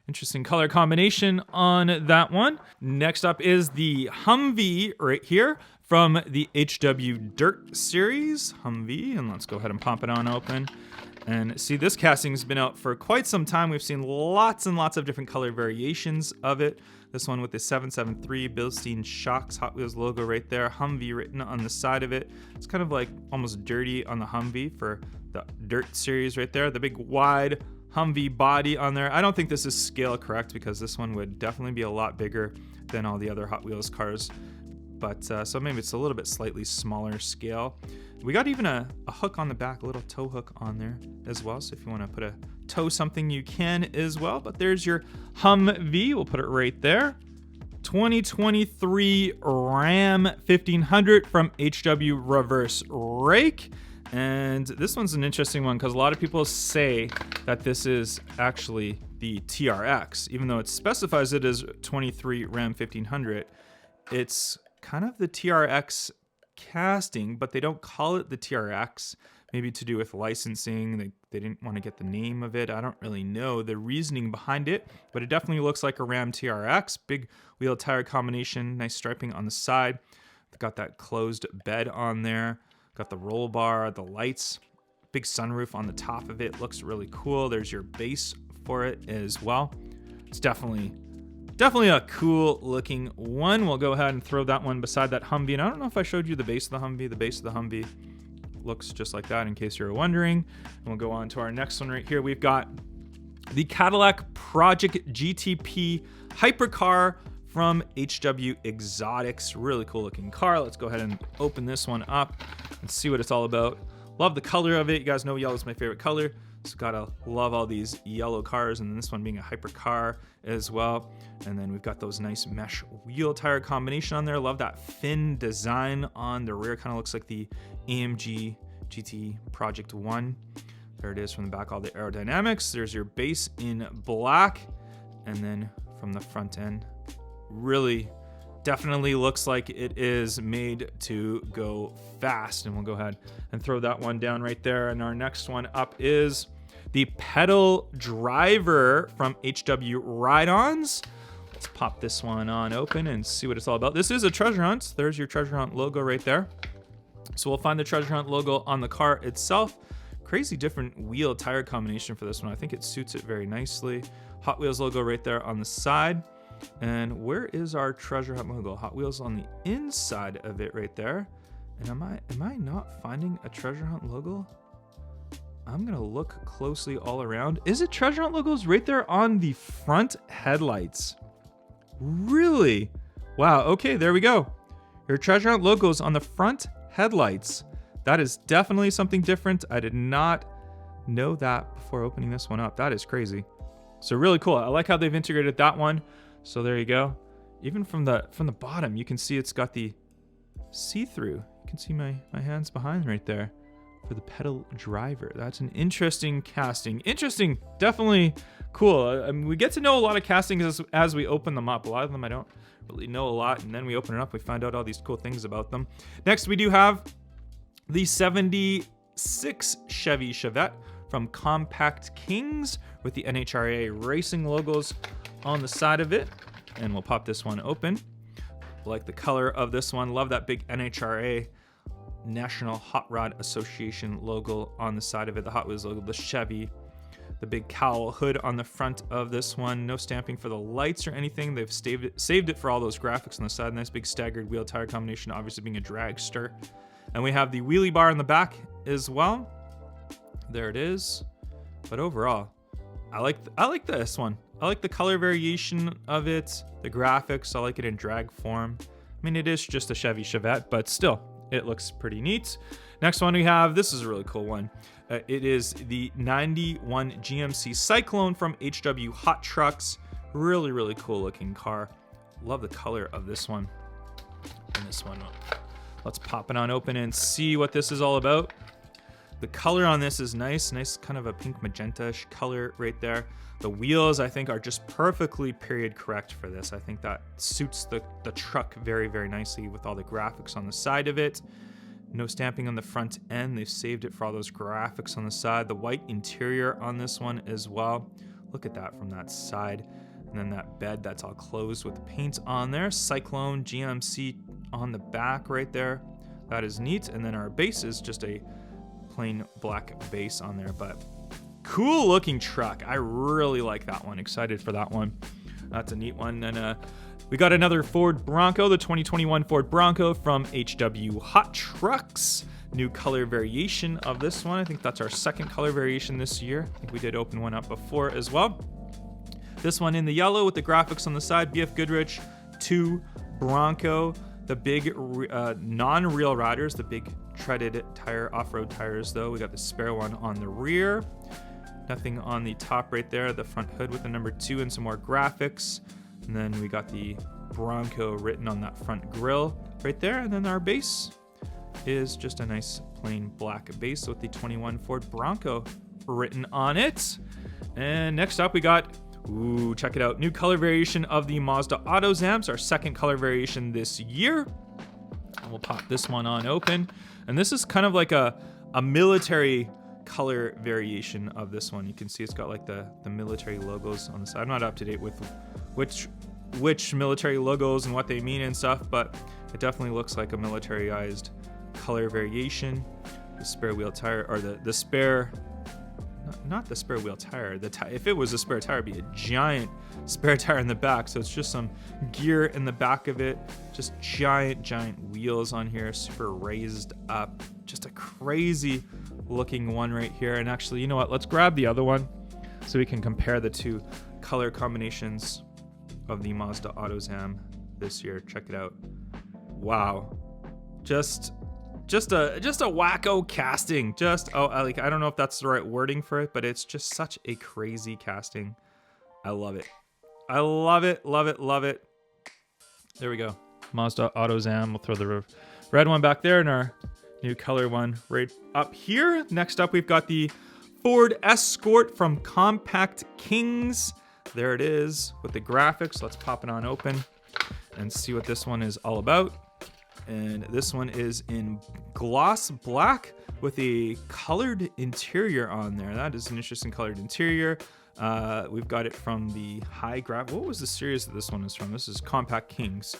Interesting color combination on that one. Next up is the Humvee right here from the HW Dirt series. Humvee, and let's go ahead and pop it on open. And see, this casting's been out for quite some time. We've seen lots and lots of different color variations of it. This one with the 773 Bilstein Shocks Hot Wheels logo right there. Humvee written on the side of it. It's kind of like almost dirty on the Humvee for the Dirt series right there. The big wide Humvee body on there. I don't think this is scale correct because this one would definitely be a lot bigger than all the other Hot Wheels cars. But so maybe it's a little bit slightly smaller scale. We got even a hook on the back, a little tow hook on there as well. So if you want to tow something, you can as well. But there's your Humvee. We'll put it right there. 2023 Ram 1500 from HW Reverse Rake. And this one's an interesting one because a lot of people say that this is actually the TRX. Even though it specifies it as 23 Ram 1500, it's kind of the TRX casting, but they don't call it the TRX. Maybe to do with licensing. They didn't want to get the name of it. I don't really know the reasoning behind it, but it definitely looks like a Ram TRX. Big wheel tire combination, nice striping on the side. Got that closed bed on there. Got the roll bar, the lights, big sunroof on the top of it. Looks really cool. There's your base for it as well. It's definitely a cool looking one. We'll go ahead and throw that one beside that Humvee. And I don't know if I showed you the base of the Humvee. The base of the Humvee looks just like that in case you're wondering. And we'll go on to our next one right here. We've got the Cadillac Project GTP Hypercar from HW Exotics. Really cool looking car. Let's go ahead and open this one up and see what it's all about. Love the color of it. You guys know yellow is my favorite color. So gotta love all these yellow cars, and this one being a hypercar as well. And then we've got those nice mesh wheel tire combination on there. Love that fin design on the rear. Kind of looks like the AMG GT Project 1. There it is from the back, all the aerodynamics. There's your base in black. And then from the front end, really definitely looks like it is made to go fast. And we'll go ahead and throw that one down right there. And our next one up is the pedal driver from HW Ride-Ons. Let's pop this one on open and see what it's all about. This is a treasure hunt. There's your treasure hunt logo right there. So we'll find the treasure hunt logo on the car itself. Crazy different wheel tire combination for this one. I think it suits it very nicely. Hot Wheels logo right there on the side. And where is our treasure hunt logo? Hot Wheels on the inside of it right there. And am I not finding a treasure hunt logo? I'm gonna look closely all around. Is it treasure hunt logos right there on the front headlights? Really? Wow, okay, there we go. Your treasure hunt logos on the front headlights. That is definitely something different. I did not know that before opening this one up. That is crazy. So really cool. I like how they've integrated that one. So there you go. Even from the bottom, you can see it's got the see-through. You can see my hands behind right there for the pedal driver. That's an interesting casting. Interesting, definitely cool. I mean, we get to know a lot of castings as we open them up. A lot of them I don't really know a lot, and then we open it up, we find out all these cool things about them. Next, we do have the 76 Chevy Chevette from Compact Kings with the NHRA Racing logos on the side of it. And we'll pop this one open. Like the color of this one. Love that big NHRA, National Hot Rod Association logo on the side of it. The Hot Wheels logo, the Chevy, the big cowl hood on the front of this one. No stamping for the lights or anything. They've saved it for all those graphics on the side. Nice big staggered wheel tire combination, obviously being a dragster. And we have the wheelie bar in the back as well. There it is. But overall, I like this one. I like the color variation of it, the graphics. I like it in drag form. I mean, it is just a Chevy Chevette, but still, it looks pretty neat. Next one we have, this is a really cool one. It is the 91 GMC Cyclone from HW Hot Trucks. Really, really cool looking car. Love the color of this one. And this one, let's pop it on open and see what this is all about. The color on this is nice kind of a pink magenta-ish color right there. The wheels, I think, are just perfectly period correct for this. I think that suits the truck very, very nicely with all the graphics on the side of it. No stamping on the front end. They've saved it for all those graphics on the side. The white interior on this one as well. Look at that from that side. And then that bed that's all closed with the paint on there. Cyclone GMC on the back right there. That is neat. And then our base is just a plain black base on there, but cool looking truck. I really like that one. Excited for that one. That's a neat one. And we got another Ford Bronco, the 2021 Ford Bronco from HW Hot Trucks. New color variation of this one. I think that's our second color variation this year. I think we did open one up before as well. This one in the yellow with the graphics on the side. BF Goodrich 2 Bronco. The big non-real riders, the big treaded tire, off-road tires though. We got the spare one on the rear. Nothing on the top right there. The front hood with the number 2 and some more graphics. And then we got the Bronco written on that front grille right there. And then our base is just a nice plain black base with the 21 Ford Bronco written on it. And next up we got, ooh, check it out, new color variation of the Mazda AutoZams, our second color variation this year. And we'll pop this one on open. And this is kind of like a military color variation of this one. You can see it's got like the military logos on the side. I'm not up to date with which military logos and what they mean and stuff, but it definitely looks like a militarized color variation. The spare wheel tire, or the spare, not the spare wheel tire, if it was a spare tire, it'd be a giant spare tire in the back. So it's just some gear in the back of it, just giant wheels on here, super raised up, just a crazy looking one right here. And actually, you know what, let's grab the other one so we can compare the two color combinations of the Mazda AutoZam this year. Check it out. Wow, just a wacko casting. I don't know if that's the right wording for it, but it's just such a crazy casting. I love it. I love it. There we go. Mazda AutoZam. We'll throw the red one back there and our new color one right up here. Next up, we've got the Ford Escort from Compact Kings. There it is with the graphics. Let's pop it on open and see what this one is all about. And this one is in gloss black with a colored interior on there. That is an interesting colored interior. We've got it from the high graph. What was the series that this one is from? This is Compact Kings.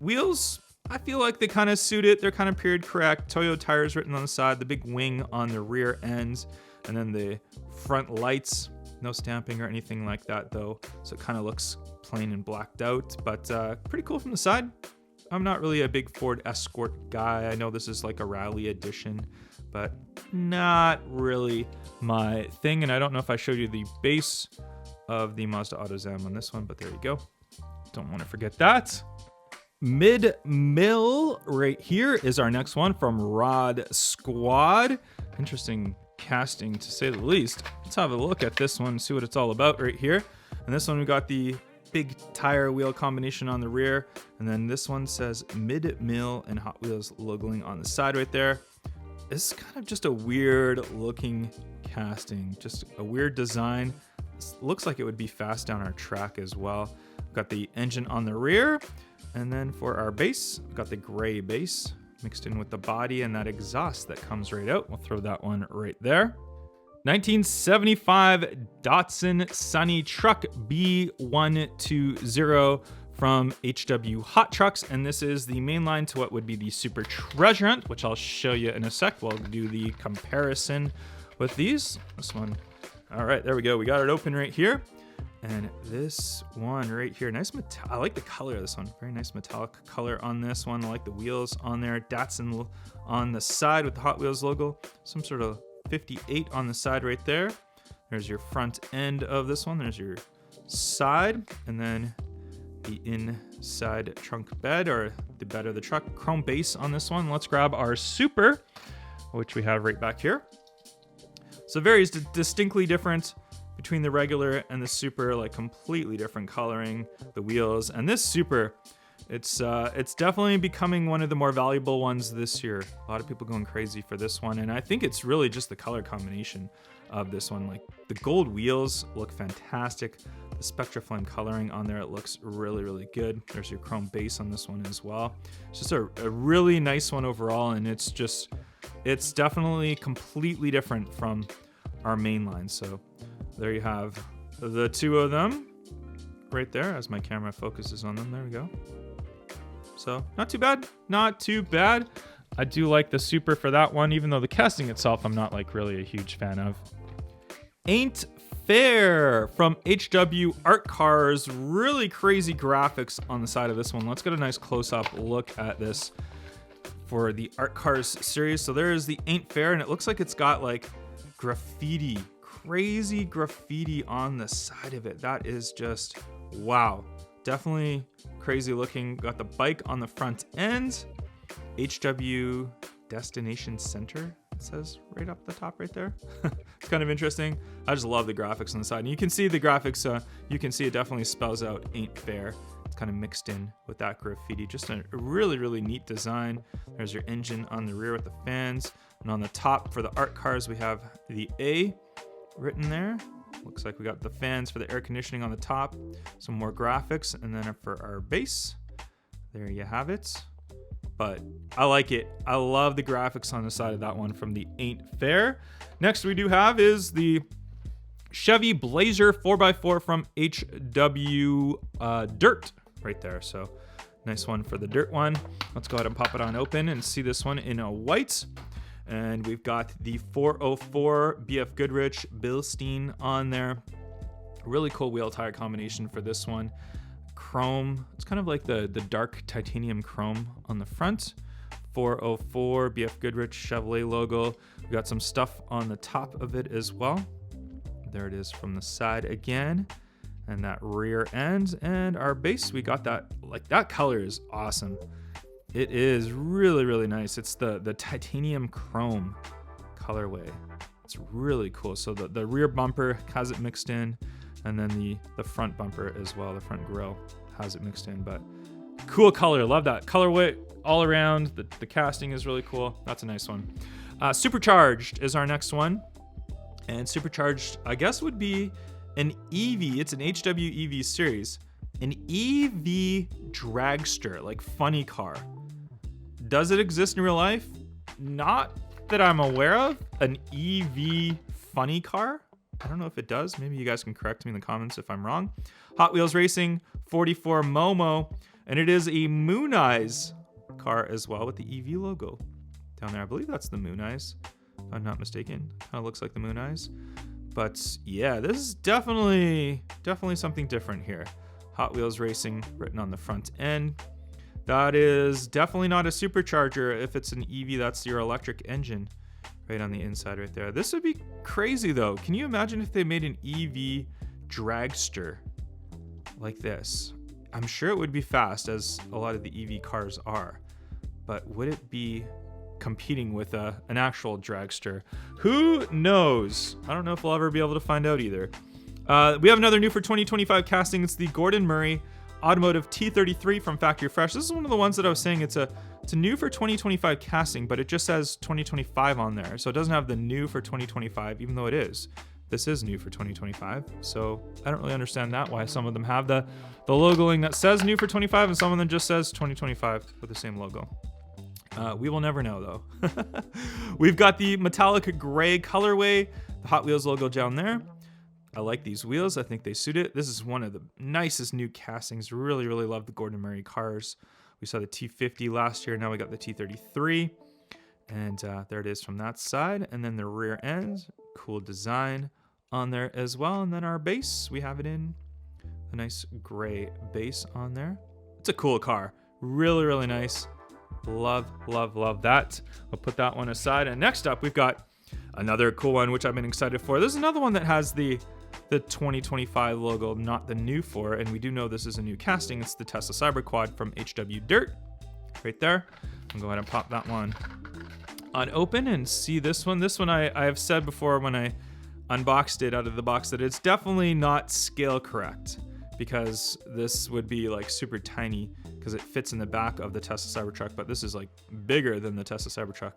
Wheels, I feel like they kind of suit it. They're kind of period correct. Toyo tires written on the side, the big wing on the rear ends, and then the front lights. No stamping or anything like that though. So it kind of looks plain and blacked out, but pretty cool from the side. I'm not really a big Ford Escort guy. I know this is like a rally edition, but not really my thing. And I don't know if I showed you the base of the Mazda AutoZam on this one, but there you go. Don't want to forget that. Mid-mill right here is our next one from Rod Squad. Interesting casting to say the least. Let's have a look at this one and see what it's all about right here. And this one we got the big tire wheel combination on the rear, and then this one says mid-mill and Hot Wheels logoing on the side right there. This is kind of just a weird looking casting, just a weird design. This looks like it would be fast down our track as well. We've got the engine on the rear, and then for our base, we've got the gray base mixed in with the body and that exhaust that comes right out. We'll throw that one right there. 1975 Datsun Sunny Truck B120 from HW Hot Trucks, and this is the mainline to what would be the Super Treasure Hunt, which I'll show you in a sec. We'll do the comparison with these. This one, all right, there we go. We got it open right here, and this one right here, nice metal. I like the color of this one. Very nice metallic color on this one. I like the wheels on there. Datsun on the side with the Hot Wheels logo. Some sort of 58 on the side right there. There's your front end of this one. There's your side, and then the inside trunk bed, or the bed of the truck. Chrome base on this one. Let's grab our Super, which we have right back here. So very distinctly different between the regular and the Super, like completely different coloring, the wheels, and this Super, it's definitely becoming one of the more valuable ones this year. A lot of people going crazy for this one, and I think it's really just the color combination of this one. Like the gold wheels look fantastic. The Spectra Flame coloring on there, it looks really good. There's your chrome base on this one as well. It's just a really nice one overall, and it's definitely completely different from our main line. So there you have the two of them right there as my camera focuses on them. There we go. So not too bad, not too bad. I do like the Super for that one, even though the casting itself I'm not like really a huge fan of. Ain't Fair from HW Art Cars. Really crazy graphics on the side of this one. Let's get a nice close-up look at this for the Art Cars series. So there is the Ain't Fair, and it looks like it's got like graffiti, crazy graffiti on the side of it. That is just wow. Definitely crazy looking. Got the bike on the front end. HW Destination Center, it says right up the top right there. It's kind of interesting. I just love the graphics on the side. And you can see the graphics, you can see it definitely spells out Ain't Fair kind of mixed in with that graffiti. Just a really, really neat design. There's your engine on the rear with the fans. And on the top for the art cars, we have the A written there. Looks like we got the fans for the air conditioning on the top. Some more graphics. And then for our base, there you have it. But I like it. I love the graphics on the side of that one from the Ain't Fair. Next we do have is the Chevy Blazer 4x4 from HW Dirt right there. So nice one for the dirt one. Let's go ahead and pop it on open and see this one in a white. And we've got the 404 BF Goodrich Bilstein on there. Really cool wheel tire combination for this one. Chrome, it's kind of like the dark titanium chrome on the front. 404 BF Goodrich Chevrolet logo. We've got some stuff on the top of it as well. There it is from the side again. And that rear end. And our base, we got that, like that color is awesome. It is really, really nice. It's the titanium chrome colorway. It's really cool. So the rear bumper has it mixed in, and then the front bumper as well, the front grille has it mixed in. But cool color, love that colorway all around. The casting is really cool. That's a nice one. Supercharged is our next one. And Supercharged, I guess, would be an EV. It's an HW EV series. An EV dragster, like funny car. Does it exist in real life? Not that I'm aware of. An EV funny car? I don't know if it does. Maybe you guys can correct me in the comments if I'm wrong. Hot Wheels Racing 44 Momo. And it is a Moon Eyes car as well with the EV logo down there. I believe that's the Moon Eyes, if I'm not mistaken. Kind of looks like the Moon Eyes. But yeah, this is definitely something different here. Hot Wheels Racing written on the front end. That is definitely not a supercharger. If it's an EV, that's your electric engine right on the inside right there. This would be crazy though. Can you imagine if they made an EV dragster like this? I'm sure it would be fast, as a lot of the EV cars are, but would it be competing with an actual dragster? Who knows? I don't know if we'll ever be able to find out either. We have another new for 2025 casting. It's the Gordon Murray Automotive T33 from Factory Fresh. This is one of the ones that I was saying it's a new for 2025 casting, but it just says 2025 on there. So it doesn't have the new for 2025, even though it is. This is new for 2025. So I don't really understand that, why some of them have the logoing that says new for 25 and some of them just says 2025 with the same logo. We will never know though. We've got the metallic gray colorway, the Hot Wheels logo down there. I like these wheels. I think they suit it. This is one of the nicest new castings. Really, really love the Gordon Murray cars. We saw the T50 last year. Now we got the T33. And there it is from that side. And then the rear end, cool design on there as well. And then our base, we have it in a nice gray base on there. It's a cool car. Really, really nice. Love, love, love that. I'll put that one aside. And next up, we've got another cool one, which I've been excited for. This is another one that has the 2025 logo, not the new for, and we do know this is a new casting. It's the Tesla Cyber Quad from HW Dirt right there. I'll go ahead and pop that one on open and see this one. This one I have said before when I unboxed it out of the box that it's definitely not scale correct, because this would be like super tiny because it fits in the back of the Tesla Cybertruck, but this is like bigger than the Tesla Cybertruck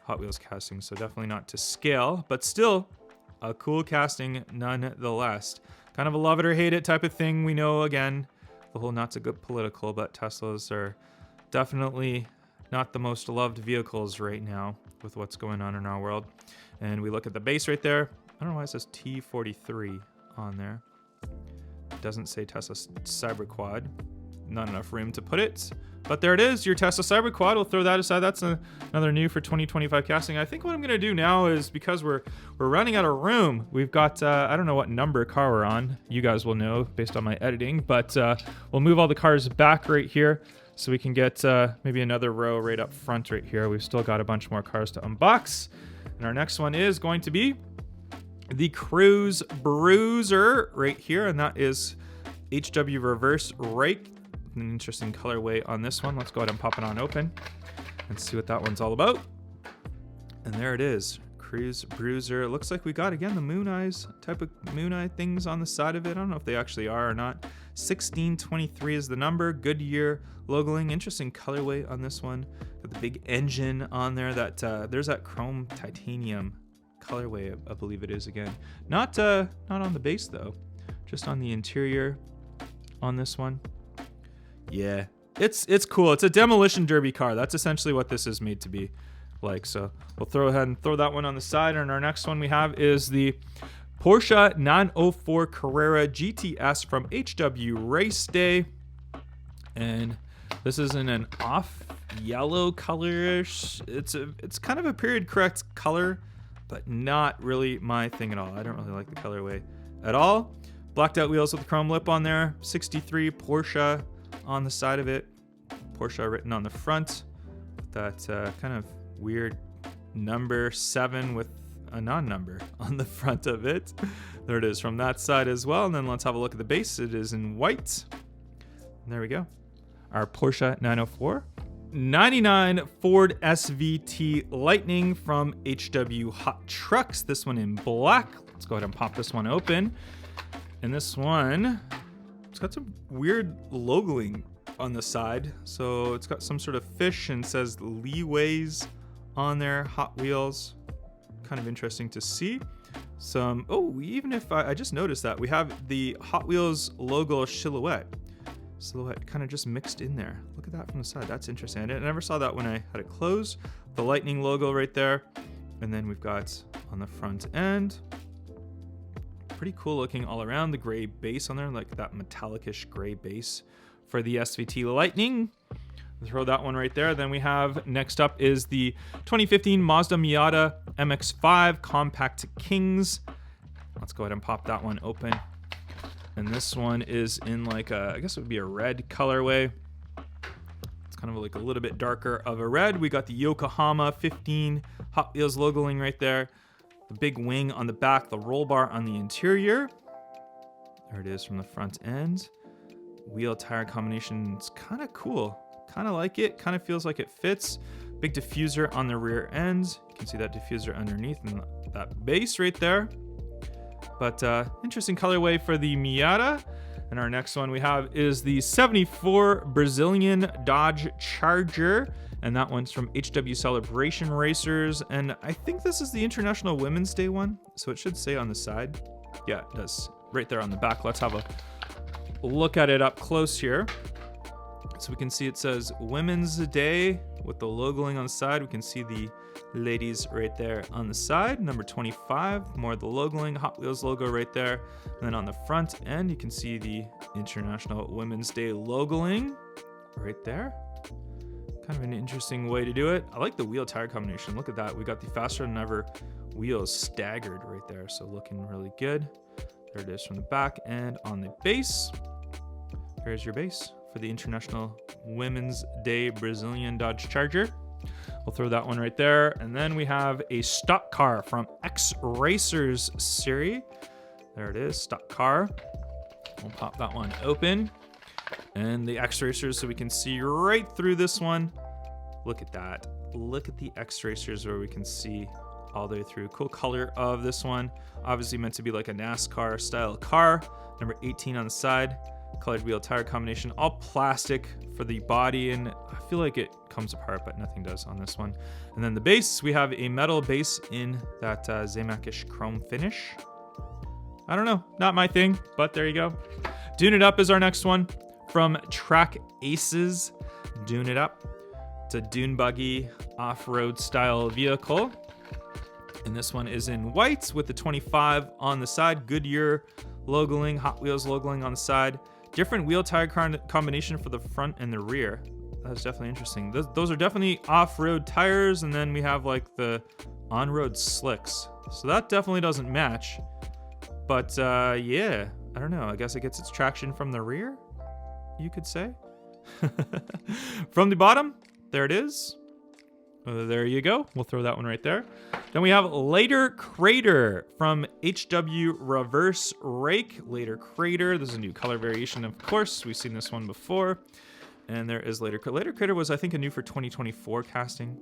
Hot Wheels casting, so definitely not to scale, but still a cool casting nonetheless. Kind of a love it or hate it type of thing. We know, again, the whole not so good political, but Teslas are definitely not the most loved vehicles right now with what's going on in our world. And we look at the base right there. I don't know why it says T43 on there. It doesn't say Tesla Cyber Quad. Not enough room to put it. But there it is, your Tesla Cyber Quad. We'll throw that aside. That's another new for 2025 casting. I think what I'm going to do now is, because we're running out of room, we've got, I don't know what number car we're on. You guys will know based on my editing. But we'll move all the cars back right here so we can get maybe another row right up front right here. We've still got a bunch more cars to unbox. And our next one is going to be the Cruise Bruiser right here. And that is HW Reverse Rake. An interesting colorway on this one. Let's go ahead and pop it on open and see what that one's all about. And there it is, Cruise Bruiser. It looks like we got, again, the Moon Eyes type of Moon Eye things on the side of it. I don't know if they actually are or not. 1623 is the number. Goodyear logoing. Interesting colorway on this one. Got the big engine on there. There's that chrome titanium colorway, I believe it is again. Not on the base though. Just on the interior on this one. Yeah, it's cool. It's a demolition derby car. That's essentially what this is made to be like. So we'll throw ahead and throw that one on the side. And our next one we have is the Porsche 904 Carrera GTS from HW Race Day. And this is in an off yellow colorish. It's kind of a period correct color, but not really my thing at all. I don't really like the colorway at all. Blacked out wheels with the chrome lip on there. 63 Porsche on the side of it. Porsche written on the front. That kind of weird number 7 with a non-number on the front of it. There it is from that side as well. And then let's have a look at the base. It is in white. And there we go. Our Porsche 904. 99 Ford SVT Lightning from HW Hot Trucks. This one in black. Let's go ahead and pop this one open. And this one, it's got some weird logoing on the side. So it's got some sort of fish and says Leeways on there. Hot Wheels. Kind of interesting to see. Even if I just noticed that we have the Hot Wheels logo silhouette kind of just mixed in there. Look at that from the side. That's interesting. I never saw that when I had it closed. The Lightning logo right there. And then we've got on the front end, pretty cool looking all around. The gray base on there, like that metallic-ish gray base for the SVT Lightning. Throw that one right there. Then we have next up is the 2015 Mazda Miata MX-5 Compact Kings. Let's go ahead and pop that one open. And this one is in like I guess it would be a red colorway. It's kind of like a little bit darker of a red. We got the Yokohama 15 Hot Wheels logoing right there. The big wing on the back, the roll bar on the interior. There it is from the front end. Wheel tire combination, it's kind of cool. Kind of like it, kind of feels like it fits. Big diffuser on the rear end. You can see that diffuser underneath and that base right there. But interesting colorway for the Miata. And our next one we have is the 74 Brazilian Dodge Charger. And that one's from HW Celebration Racers. And I think this is the International Women's Day one. So it should say on the side. Yeah, it does. Right there on the back. Let's have a look at it up close here. So we can see it says Women's Day with the logoing on the side. We can see the ladies right there on the side. Number 25, more of the logoing, Hot Wheels logo right there. And then on the front end, you can see the International Women's Day logoing right there. Kind of an interesting way to do it. I like the wheel tire combination. Look at that. We got the faster than ever wheels staggered right there. So looking really good. There it is from the back and on the base. Here's your base for the International Women's Day Brazilian Dodge Charger. We'll throw that one right there. And then we have a stock car from X Racers series. There it is, stock car. We'll pop that one open. And the X Racers, so we can see right through this one. Look at that. Look at the X Racers where we can see all the way through. Cool color of this one. Obviously meant to be like a NASCAR style car. Number 18 on the side. Colored wheel tire combination, all plastic for the body, and I feel like it comes apart, but nothing does on this one. And then the base, we have a metal base in that Zamac-ish chrome finish. I don't know, not my thing, but there you go. Dune It Up is our next one from Track Aces. Dune It Up. It's a dune buggy off-road style vehicle. And this one is in white with the 25 on the side. Goodyear logoing, Hot Wheels logoing on the side. Different wheel tire combination for the front and the rear. That's definitely interesting. Those are definitely off-road tires, and then we have like the on-road slicks. So that definitely doesn't match. But yeah, I don't know. I guess it gets its traction from the rear, you could say. From the bottom, there it is. There you go. We'll throw that one right there. Then we have Later Crater from HW Reverse Rake. Later Crater. This is a new color variation, of course. We've seen this one before. And there is Later Crater. Later Crater was, I think, a new for 2024 casting.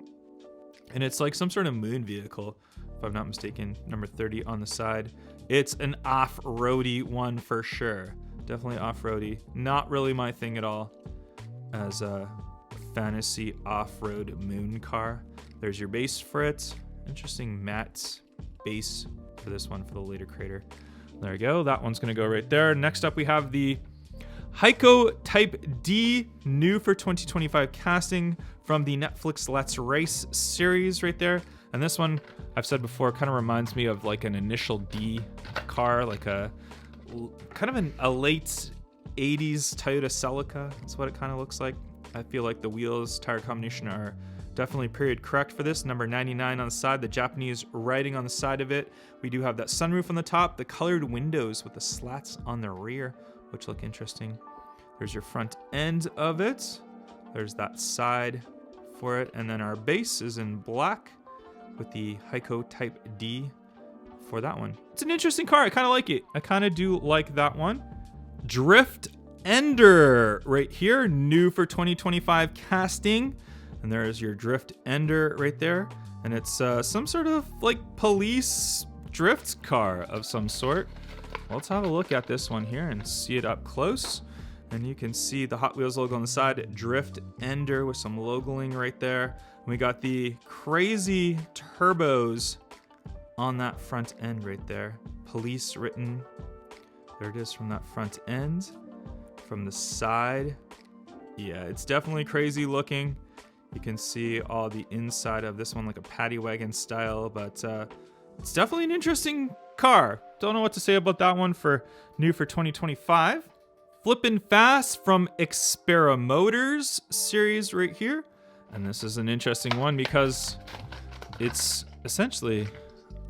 And it's like some sort of moon vehicle, if if I'm not mistaken, number 30 on the side. It's an off-roady one for sure. Definitely off-roady. Not really my thing at all as a fantasy off-road moon car. There's your base for it. Interesting matte base for this one for the later crater. There we go. That one's going to go right there. Next up, we have the Heiko Type D, new for 2025 casting from the Netflix Let's Race series right there. And this one, I've said before, kind of reminds me of like an initial D car, like a kind of a late 80s Toyota Celica. That's what it kind of looks like. I feel like the wheels, tire combination are definitely period correct for this. Number 99 on the side, the Japanese writing on the side of it. We do have that sunroof on the top, the colored windows with the slats on the rear, which look interesting. There's your front end of it. There's that side for it. And then our base is in black with the Heiko Type D for that one. It's an interesting car. I kind of like it. I kind of do like that one. Drift Ender right here, new for 2025 casting. And there's your Drift Ender right there. And it's some sort of like police drift car of some sort. Well, let's have a look at this one here and see it up close. And you can see the Hot Wheels logo on the side, Drift Ender with some logoing right there. We got the crazy turbos on that front end right there. Police written. There it is from that front end. From the side. Yeah, it's definitely crazy looking. You can see all the inside of this one like a paddy wagon style, but it's definitely an interesting car. Don't know what to say about that one for new for 2025. Flippin' Fast from Xpera Motors series right here. And this is an interesting one because it's essentially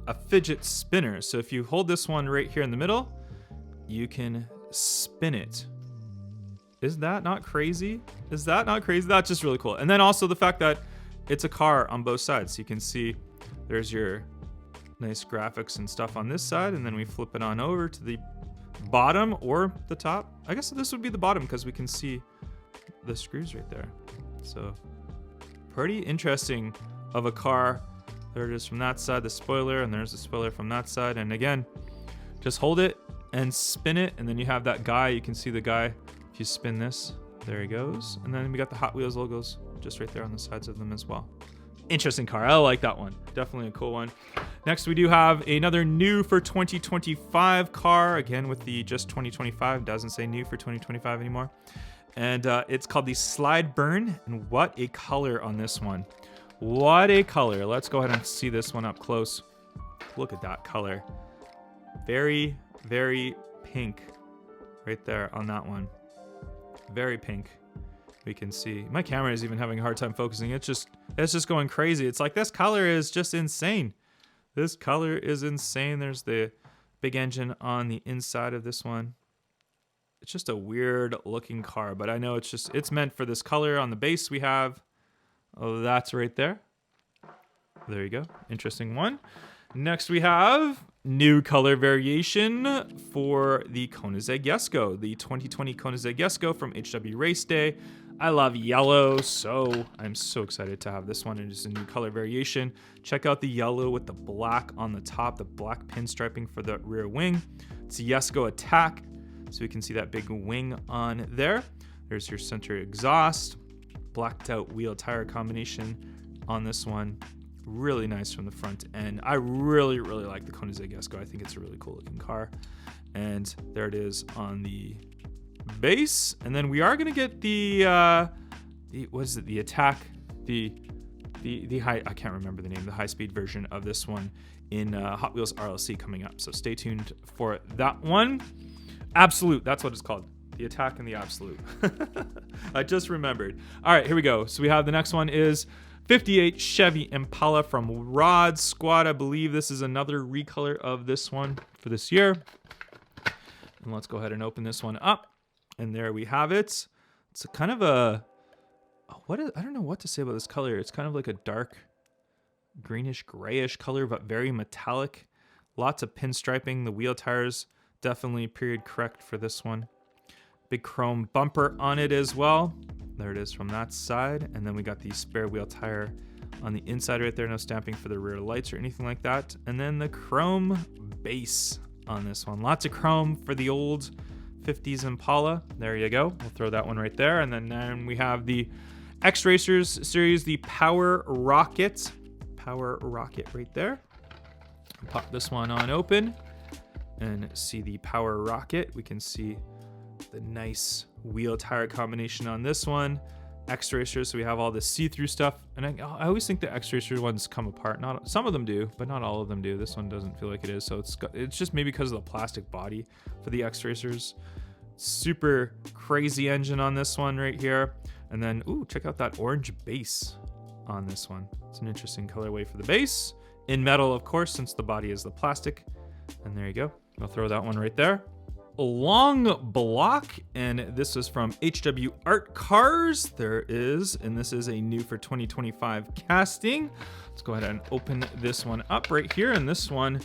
a fidget spinner. So if you hold this one right here in the middle, you can spin it. Is that not crazy? Is that not crazy? That's just really cool. And then also the fact that it's a car on both sides. You can see there's your nice graphics and stuff on this side, and then we flip it on over to the bottom or the top. I guess this would be the bottom because we can see the screws right there. So pretty interesting of a car. There it is from that side, the spoiler, and there's the spoiler from that side. And again, just hold it and spin it, and then you have that guy. You can see the guy. If you spin this, there he goes. And then we got the Hot Wheels logos just right there on the sides of them as well. Interesting car. I like that one. Definitely a cool one. Next, we do have another new for 2025 car. Again, with the just 2025. Doesn't say new for 2025 anymore. And it's called the Slide Burn. And what a color on this one. What a color. Let's go ahead and see this one up close. Look at that color. Very, very pink right there on that one. Very pink. We can see my camera is even having a hard time focusing. It's just going crazy. It's like this color is just insane. This color is insane. There's the big engine on the inside of this one. It's just a weird looking car, but I know it's meant for this color on the base we have. Oh, that's right there. There you go. Interesting one. Next we have new color variation for the Koenigsegg Jesko, the 2020 Koenigsegg Jesko from HW Race Day. I love yellow, so I'm so excited to have this one. It is a new color variation. Check out the yellow with the black on the top, the black pinstriping for the rear wing. It's a Jesko Attack, so we can see that big wing on there. There's your center exhaust, blacked out wheel tire combination on this one. Really nice from the front end. I really, really like the Koenigsegg Jesko. I think it's a really cool looking car. And there it is on the base. And then we are going to get the what is it? The Attack, the high, I can't remember the name, the high speed version of this one in Hot Wheels RLC coming up. So stay tuned for that one. Absolute, that's what it's called. The Attack and the Absolute. I just remembered. All right, here we go. So we have the next one is 58 Chevy Impala from Rod Squad. I believe this is another recolor of this one for this year. And let's go ahead and open this one up. And there we have it. It's a kind of a, I don't know what to say about this color. It's kind of like a dark greenish grayish color, but very metallic. Lots of pinstriping. The wheel tires definitely period correct for this one. Big chrome bumper on it as well. There it is from that side. And then we got the spare wheel tire on the inside right there. No stamping for the rear lights or anything like that. And then the chrome base on this one. Lots of chrome for the old 50s Impala. There you go. We'll throw that one right there. And then we have the X-Racers series, the Power Rocket right there. Pop this one on open and see the Power Rocket. We can see the nice wheel tire combination on this one. X-Racers, so we have all the see-through stuff, and I always think the X-Racer ones come apart. Not some of them do, but not all of them do. This one doesn't feel like it is, so it's just maybe because of the plastic body for the X-Racers. Super crazy engine on this one right here, and then ooh, check out that orange base on this one. It's an interesting colorway for the base in metal, of course, since the body is the plastic. And there you go. I'll throw that one right there. A long block, and this is from HW Art Cars. There is, and this is a new for 2025 casting. Let's go ahead and open this one up right here. And this one,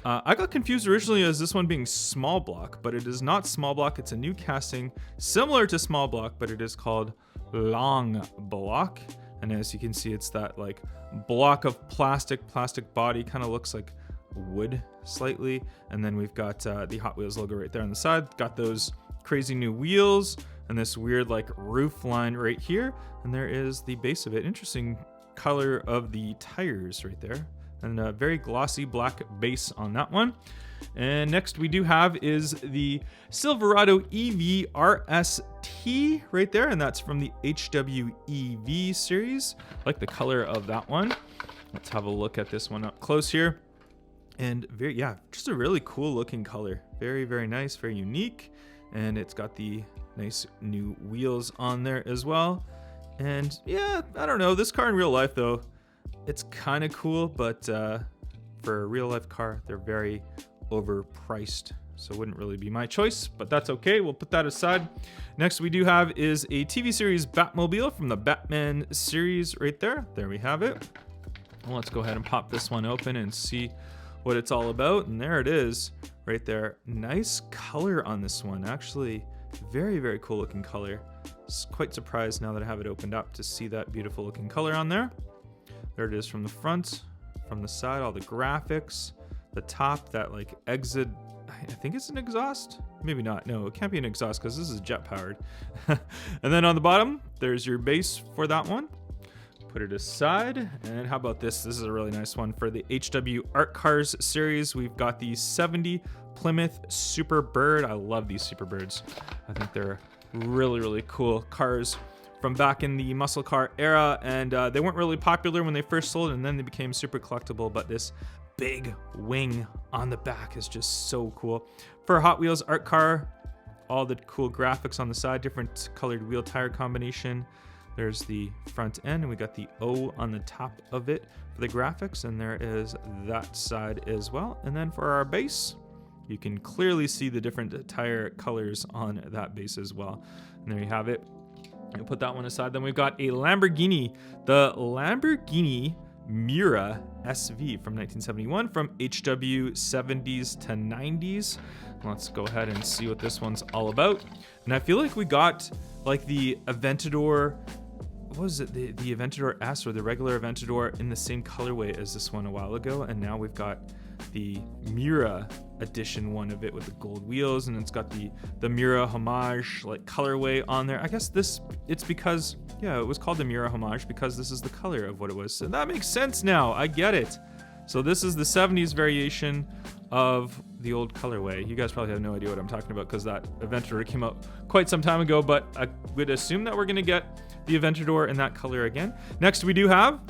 I got confused originally as this one being small block, but it is not small block. It's a new casting similar to small block, but it is called long block. And as you can see, it's that like block of plastic body, kind of looks like wood slightly. And then we've got the Hot Wheels logo right there on the side. Got those crazy new wheels and this weird like roof line right here. And there is the base of it. Interesting color of the tires right there. And a very glossy black base on that one. And next we do have is the Silverado EV RST right there. And that's from the HWEV series. I like the color of that one. Let's have a look at this one up close here. And just a really cool looking color. Very, very nice, very unique. And it's got the nice new wheels on there as well. And yeah, I don't know, this car in real life though, it's kind of cool, but for a real life car, they're very overpriced. So it wouldn't really be my choice, but that's okay. We'll put that aside. Next we do have is a TV series Batmobile from the Batman series right there. There we have it. Well, let's go ahead and pop this one open and see what it's all about. And there it is right there. Nice color on this one. Actually, very, very cool looking color. Quite surprised now that I have it opened up to see that beautiful looking color on there. There it is from the front, from the side, all the graphics, the top, that like exit, I think it's an exhaust. Maybe not. No, it can't be an exhaust because this is jet powered. And then on the bottom, there's your base for that one. Put it aside. And how about this? This is a really nice one for the HW Art Cars series. We've got the 70 Plymouth Superbird. I love these Superbirds. I think they're really, really cool cars from back in the muscle car era. And they weren't really popular when they first sold, and then they became super collectible. But this big wing on the back is just so cool. For a Hot Wheels art car, all the cool graphics on the side, different colored wheel tire combination. There's the front end, and we got the O on the top of it for the graphics, and there is that side as well. And then for our base, you can clearly see the different tire colors on that base as well. And there you have it. I'll put that one aside. Then we've got a Lamborghini, the Lamborghini Miura SV from 1971, from HW 70s to 90s. Let's go ahead and see what this one's all about. And I feel like we got like the Aventador, what was it, the Aventador S or the regular Aventador in the same colorway as this one a while ago, and now we've got the Miura edition one of it with the gold wheels, and it's got the Miura homage like colorway on there. I guess it's because it was called the Miura homage because this is the color of what it was. So that makes sense now. I get it. So this is the 70s variation of the old colorway. You guys probably have no idea what I'm talking about because that Aventador came out quite some time ago, but I would assume that we're going to get the Aventador in that color again. Next, we do have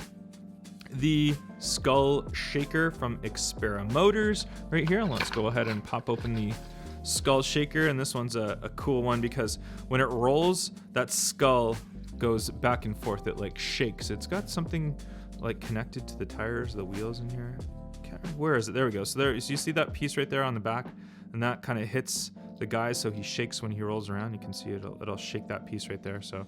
the Skull Shaker from Xpera Motors right here. Let's go ahead and pop open the Skull Shaker, and this one's a cool one because when it rolls, that skull goes back and forth. It like shakes. It's got something like connected to the tires, the wheels in here. Where is it? There we go. So you see that piece right there on the back, and that kind of hits the guy, so he shakes when he rolls around. You can see it'll shake that piece right there. So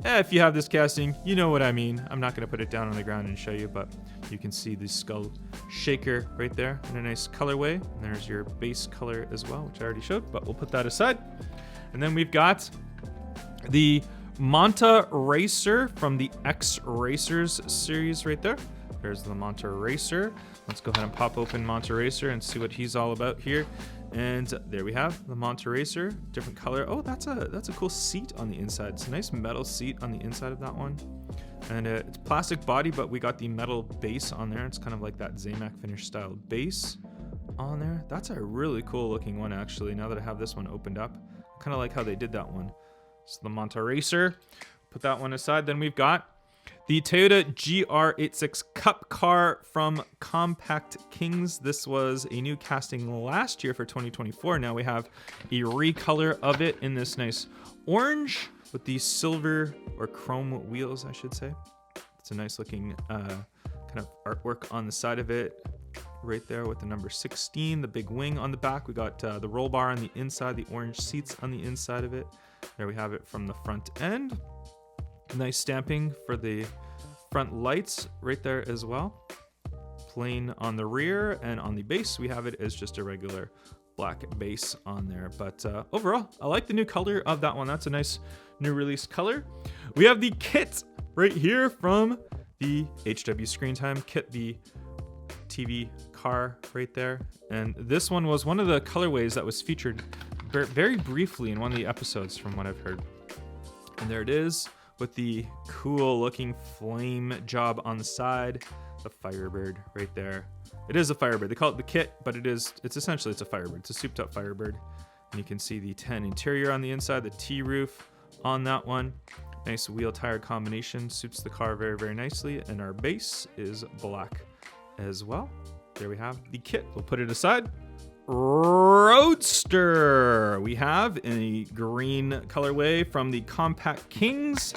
if you have this casting, you know what I mean. I'm not going to put it down on the ground and show you, but you can see the Skull Shaker right there in a nice colorway. And there's your base color as well, which I already showed, but we'll put that aside. And then we've got the Manta Racer from the X Racers series right there. There's the Manta Racer. Let's go ahead and pop open Manta Racer and see what he's all about here. And there we have the Manta Racer, different color. Oh, that's a cool seat on the inside. It's a nice metal seat on the inside of that one. And it's plastic body, but we got the metal base on there. It's kind of like that Zamac finish style base on there. That's a really cool looking one, actually, now that I have this one opened up. I kind of like how they did that one. So the Manta Racer, put that one aside. Then we've got the Toyota GR86 Cup car from Compact Kings. This was a new casting last year for 2024. Now we have a recolor of it in this nice orange with the silver or chrome wheels, I should say. It's a nice looking kind of artwork on the side of it right there with the number 16, the big wing on the back. We got the roll bar on the inside, the orange seats on the inside of it. There we have it from the front end. Nice stamping for the front lights right there as well. Plain on the rear, and on the base we have it as just a regular black base on there. But overall, I like the new color of that one. That's a nice new release color. We have the kit right here from the HW Screen Time kit, the TV car right there. And this one was one of the colorways that was featured very briefly in one of the episodes from what I've heard. And there it is with the cool looking flame job on the side, the Firebird right there. It is a Firebird. They call it the kit, but it's essentially a Firebird. It's a souped up Firebird. And you can see the 10 interior on the inside, the T-roof on that one. Nice wheel tire combination, suits the car very nicely. And our base is black as well. There we have the kit. We'll put it aside. Roadster we have in a green colorway from the Compact Kings,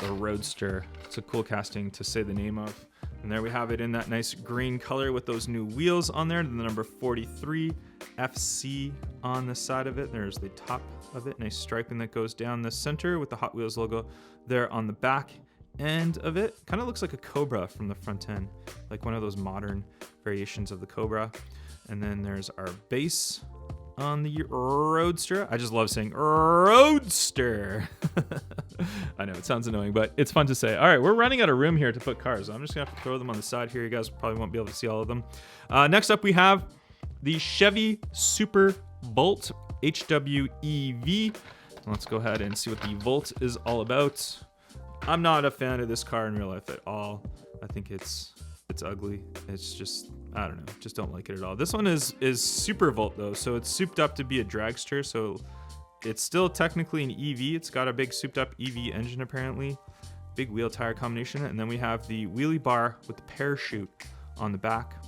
the Roadster. It's a cool casting to say the name of. And there we have it in that nice green color with those new wheels on there, the number 43 FC on the side of it. There's the top of it, nice striping that goes down the center with the Hot Wheels logo there on the back end of it. Kind of looks like a Cobra from the front end, like one of those modern variations of the Cobra. And then there's our base on the Roadster. I just love saying Roadster. I know it sounds annoying, but it's fun to say. All right, we're running out of room here to put cars. I'm just gonna have to throw them on the side here. You guys probably won't be able to see all of them. Next up, we have the Chevy Super Bolt HWEV. Let's go ahead and see what the Volt is all about. I'm not a fan of this car in real life at all. I think it's ugly. It's just, I don't know, just don't like it at all. This one is Super Volt though, so it's souped up to be a dragster, so it's still technically an EV. It's got a big souped up EV engine apparently. Big wheel tire combination, and then we have the wheelie bar with the parachute on the back.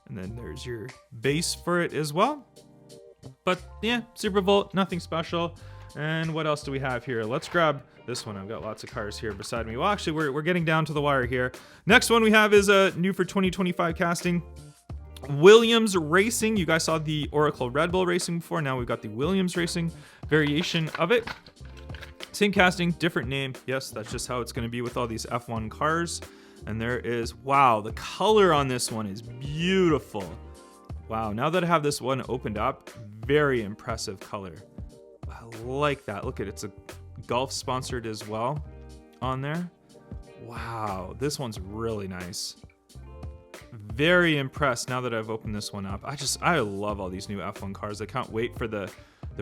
And then there's your base for it as well. But yeah, Super Volt, nothing special. And what else do we have here? Let's grab this one. I've got lots of cars here beside me. Well, actually, we're getting down to the wire here. Next one we have is a new for 2025 casting. Williams Racing. You guys saw the Oracle Red Bull Racing before. Now we've got the Williams Racing variation of it. Same casting, different name. Yes, that's just how it's going to be with all these F1 cars. And there is, wow, the color on this one is beautiful. Wow, now that I have this one opened up, very impressive color. I like that. Look at it. It's a Golf sponsored as well on there. Wow, this one's really nice. Very impressed now that I've opened this one up. I love all these new F1 cars. I can't wait for the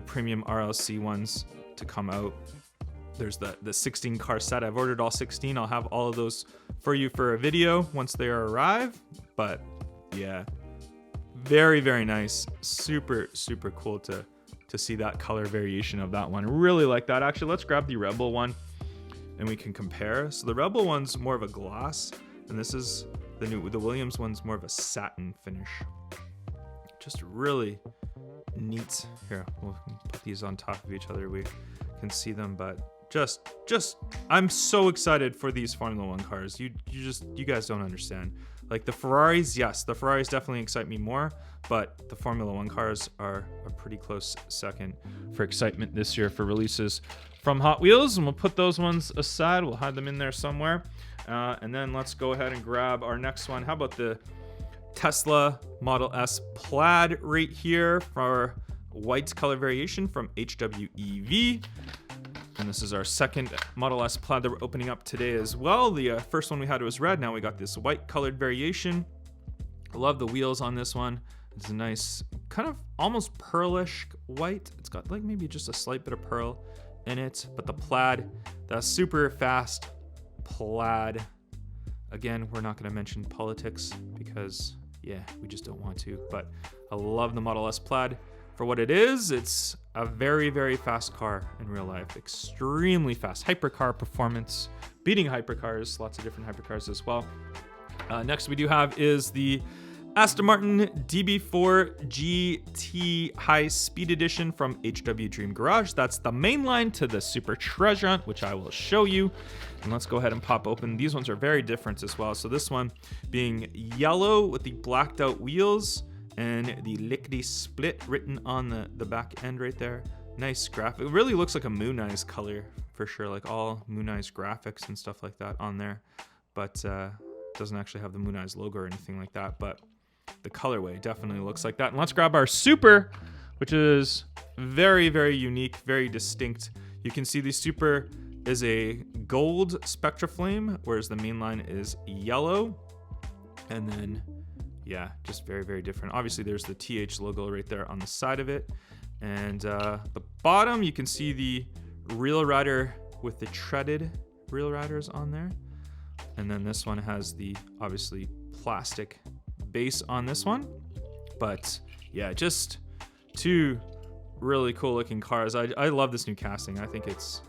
premium RLC ones to come out. There's the 16 car set. I've ordered all 16. I'll have all of those for you for a video once they arrive. But yeah, very nice. Super cool to see that color variation of that one. Really like that. Actually, let's grab the Rebel one and we can compare. So the Rebel one's more of a gloss, and this is the Williams one's more of a satin finish. Just really neat. Here, we'll put these on top of each other. We can see them, but just I'm so excited for these Formula One cars. You guys don't understand. Like the Ferraris, yes, the Ferraris definitely excite me more, but the Formula One cars are a pretty close second for excitement this year for releases from Hot Wheels, and we'll put those ones aside. We'll hide them in there somewhere. And then let's go ahead and grab our next one. How about the Tesla Model S Plaid right here for white color variation from HWEV. And this is our second Model S Plaid that we're opening up today as well. The first one we had was red. Now we got this white colored variation. I love the wheels on this one. It's a nice, kind of almost pearlish white. It's got like maybe just a slight bit of pearl in it. But the Plaid, that super fast Plaid. Again, we're not going to mention politics because, yeah, we just don't want to. But I love the Model S Plaid. For what it is, it's a very, very fast car in real life. Extremely fast. Hypercar performance. Beating hypercars. Lots of different hypercars as well. Next we do have is the Aston Martin DB4 GT High Speed Edition from HW Dream Garage. That's the main line to the Super Treasure Hunt, which I will show you. And let's go ahead and pop open. These ones are very different as well. So this one being yellow with the blacked out wheels and the lickety split written on the back end right there. Nice graphic. It really looks like a Moon Eyes color for sure, like all Moon Eyes graphics and stuff like that on there. But doesn't actually have the Moon Eyes logo or anything like that. But the colorway definitely looks like that. And let's grab our Super, which is very, very unique, very distinct. You can see the Super is a gold Spectra Flame, whereas the main line is yellow. And then, yeah, just very, very different. Obviously, there's the TH logo right there on the side of it. And the bottom, you can see the Real Rider with the treaded Real Riders on there. And then this one has the, obviously, plastic base on this one. But, yeah, just two really cool looking cars. I love this new casting. I think it's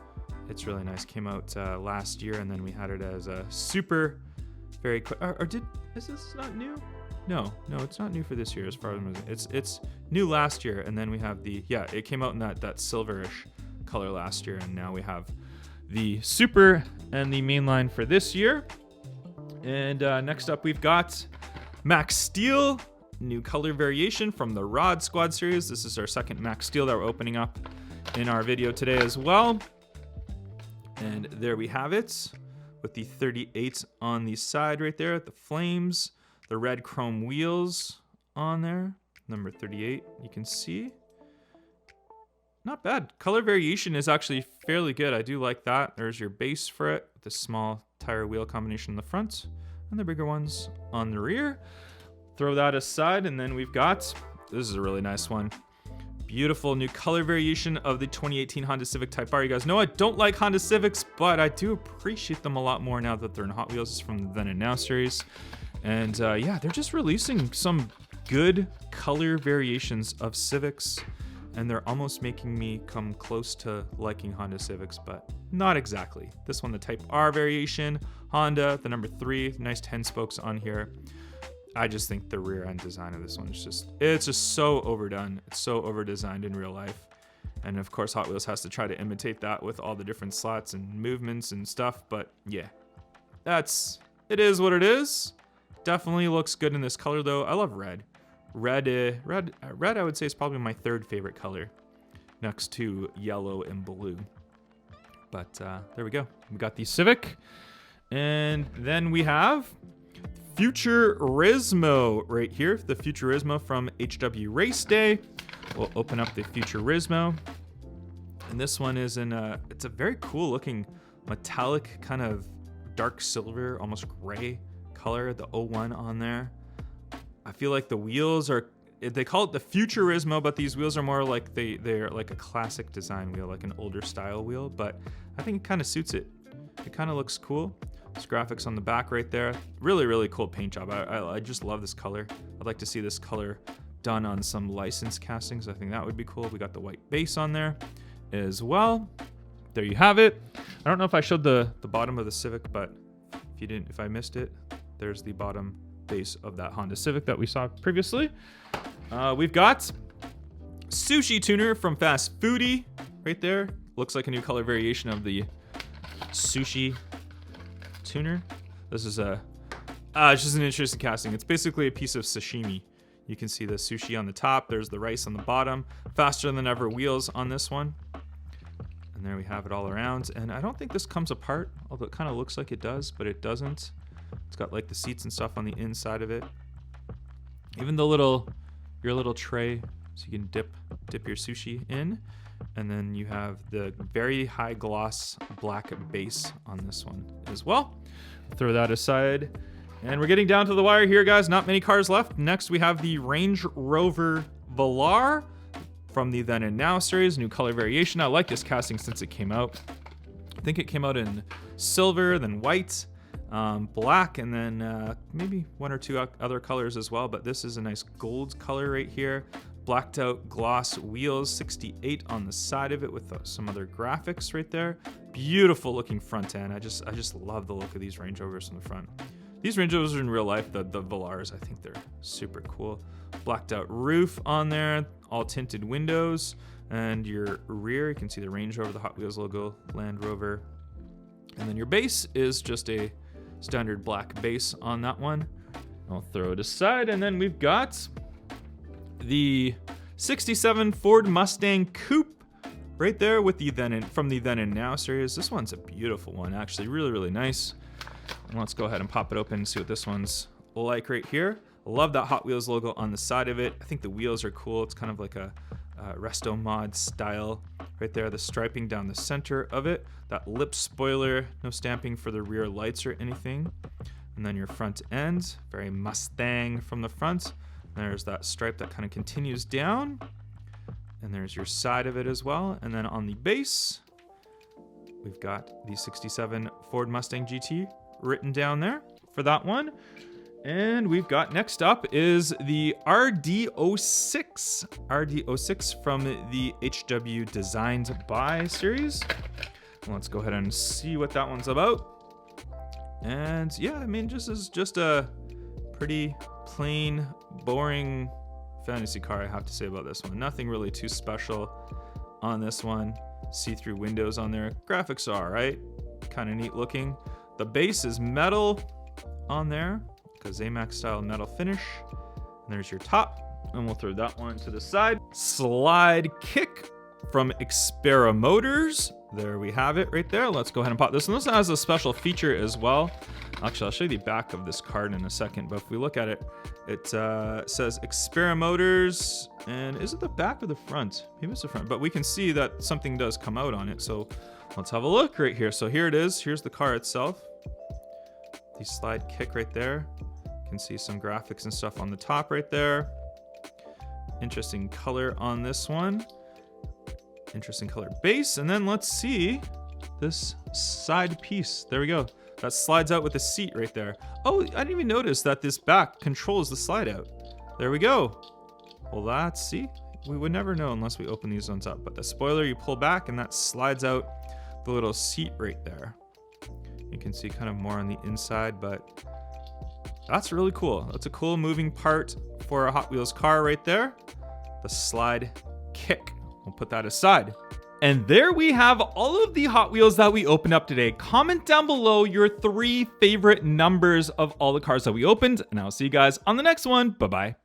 really nice. Came out last year, and then we had it as a Super, very quick. Is this not new? No, it's not new for this year as far as it's new last year, and then we have the, yeah, it came out in that silverish color last year, and now we have the Super and the main line for this year. And next up we've got Max Steel, new color variation from the Rod Squad series. This is our second Max Steel that we're opening up in our video today as well. And there we have it with the 38 on the side right there, the flames. The red chrome wheels on there, number 38, you can see. Not bad. Color variation is actually fairly good. I do like that. There's your base for it, the small tire wheel combination in the front, and the bigger ones on the rear. Throw that aside, and then we've got, this is a really nice one. Beautiful new color variation of the 2018 Honda Civic Type R. You guys know I don't like Honda Civics, but I do appreciate them a lot more now that they're in Hot Wheels from the Then and Now series. And yeah, they're just releasing some good color variations of Civics, and they're almost making me come close to liking Honda Civics, but not exactly. This one, the Type R variation, Honda, the number 3, nice 10 spokes on here. I just think the rear end design of this one is it's just so overdone. It's so over designed in real life. And of course, Hot Wheels has to try to imitate that with all the different slots and movements and stuff. But yeah, it is what it is. Definitely looks good in this color though. I love red. Red I would say is probably my third favorite color, next to yellow and blue. But there we go. We got the Civic, and then we have Futurismo right here. The Futurismo from HW Race Day. We'll open up the Futurismo, and this one is it's a very cool looking metallic kind of dark silver, almost gray color, the 01 on there. I feel like the wheels are, they call it the Futurismo, but these wheels are more like they're like a classic design wheel, like an older style wheel, but I think it kind of suits it. It kind of looks cool. There's graphics on the back right there. Really, really cool paint job. I just love this color. I'd like to see this color done on some licensed castings. I think that would be cool. We got the white base on there as well. There you have it. I don't know if I showed the bottom of the Civic, but if I missed it, there's the bottom base of that Honda Civic that we saw previously. We've got Sushi Tuner from Fast Foodie right there. Looks like a new color variation of the Sushi Tuner. This is it's just an interesting casting. It's basically a piece of sashimi. You can see the sushi on the top. There's the rice on the bottom. Faster than ever wheels on this one. And there we have it all around. And I don't think this comes apart, although it kind of looks like it does, but it doesn't. It's got like the seats and stuff on the inside of it. Even the your little tray so you can dip your sushi in. And then you have the very high gloss black base on this one as well. Throw that aside. And we're getting down to the wire here, guys. Not many cars left. Next, we have the Range Rover Velar from the Then and Now series. New color variation. I like this casting since it came out. I think it came out in silver, then white, black, and then maybe one or two other colors as well. But this is a nice gold color right here. Blacked out gloss wheels, 68 on the side of it with some other graphics right there. Beautiful looking front end. I just love the look of these Range Rovers in the front. These Range Rovers in real life, the Velars, I think they're super cool. Blacked out roof on there, all tinted windows, and your rear, you can see the Range Rover, the Hot Wheels logo, Land Rover. And then your base is just a standard black base on that one. I'll throw it aside, and then we've got the 67 Ford Mustang Coupe right there with the from the Then and Now series. This one's a beautiful one, actually, really nice. And let's go ahead and pop it open and see what this one's like right here. Love that Hot Wheels logo on the side of it. I think the wheels are cool. It's kind of like a resto mod style right there. The striping down the center of it. That lip spoiler, no stamping for the rear lights or anything. And then your front end, very Mustang from the front. There's that stripe that kind of continues down. And there's your side of it as well. And then on the base, we've got the 67 Ford Mustang GT written down there for that one. And we've got next up is the RD06. RD06 from the HW Designed By series. Let's go ahead and see what that one's about. And yeah, I mean, this is just a pretty plain, boring fantasy car, I have to say about this one. Nothing really too special on this one. See-through windows on there. Graphics are alright. Kind of neat looking. The base is metal on there, because AMAX style metal finish. And there's your top. And we'll throw that one to the side. Slide kick from Xpera Motors. There we have it right there. Let's go ahead and pop this. And this has a special feature as well. Actually, I'll show you the back of this card in a second, but if we look at it, it says Xpera Motors, and is it the back or the front? Maybe it's the front, but we can see that something does come out on it, so let's have a look right here. So here it is. Here's the car itself. The slide kick right there. You can see some graphics and stuff on the top right there. Interesting color on this one. Interesting color base, and then let's see this side piece. There we go. That slides out with the seat right there. Oh, I didn't even notice that this back controls the slide out. There we go. Well, that's, see, we would never know unless we open these ones up. But the spoiler, you pull back and that slides out the little seat right there. You can see kind of more on the inside, but that's really cool. That's a cool moving part for a Hot Wheels car right there. The slide kick. We'll put that aside. And there we have all of the Hot Wheels that we opened up today. Comment down below your 3 favorite numbers of all the cars that we opened, and I'll see you guys on the next one. Bye-bye.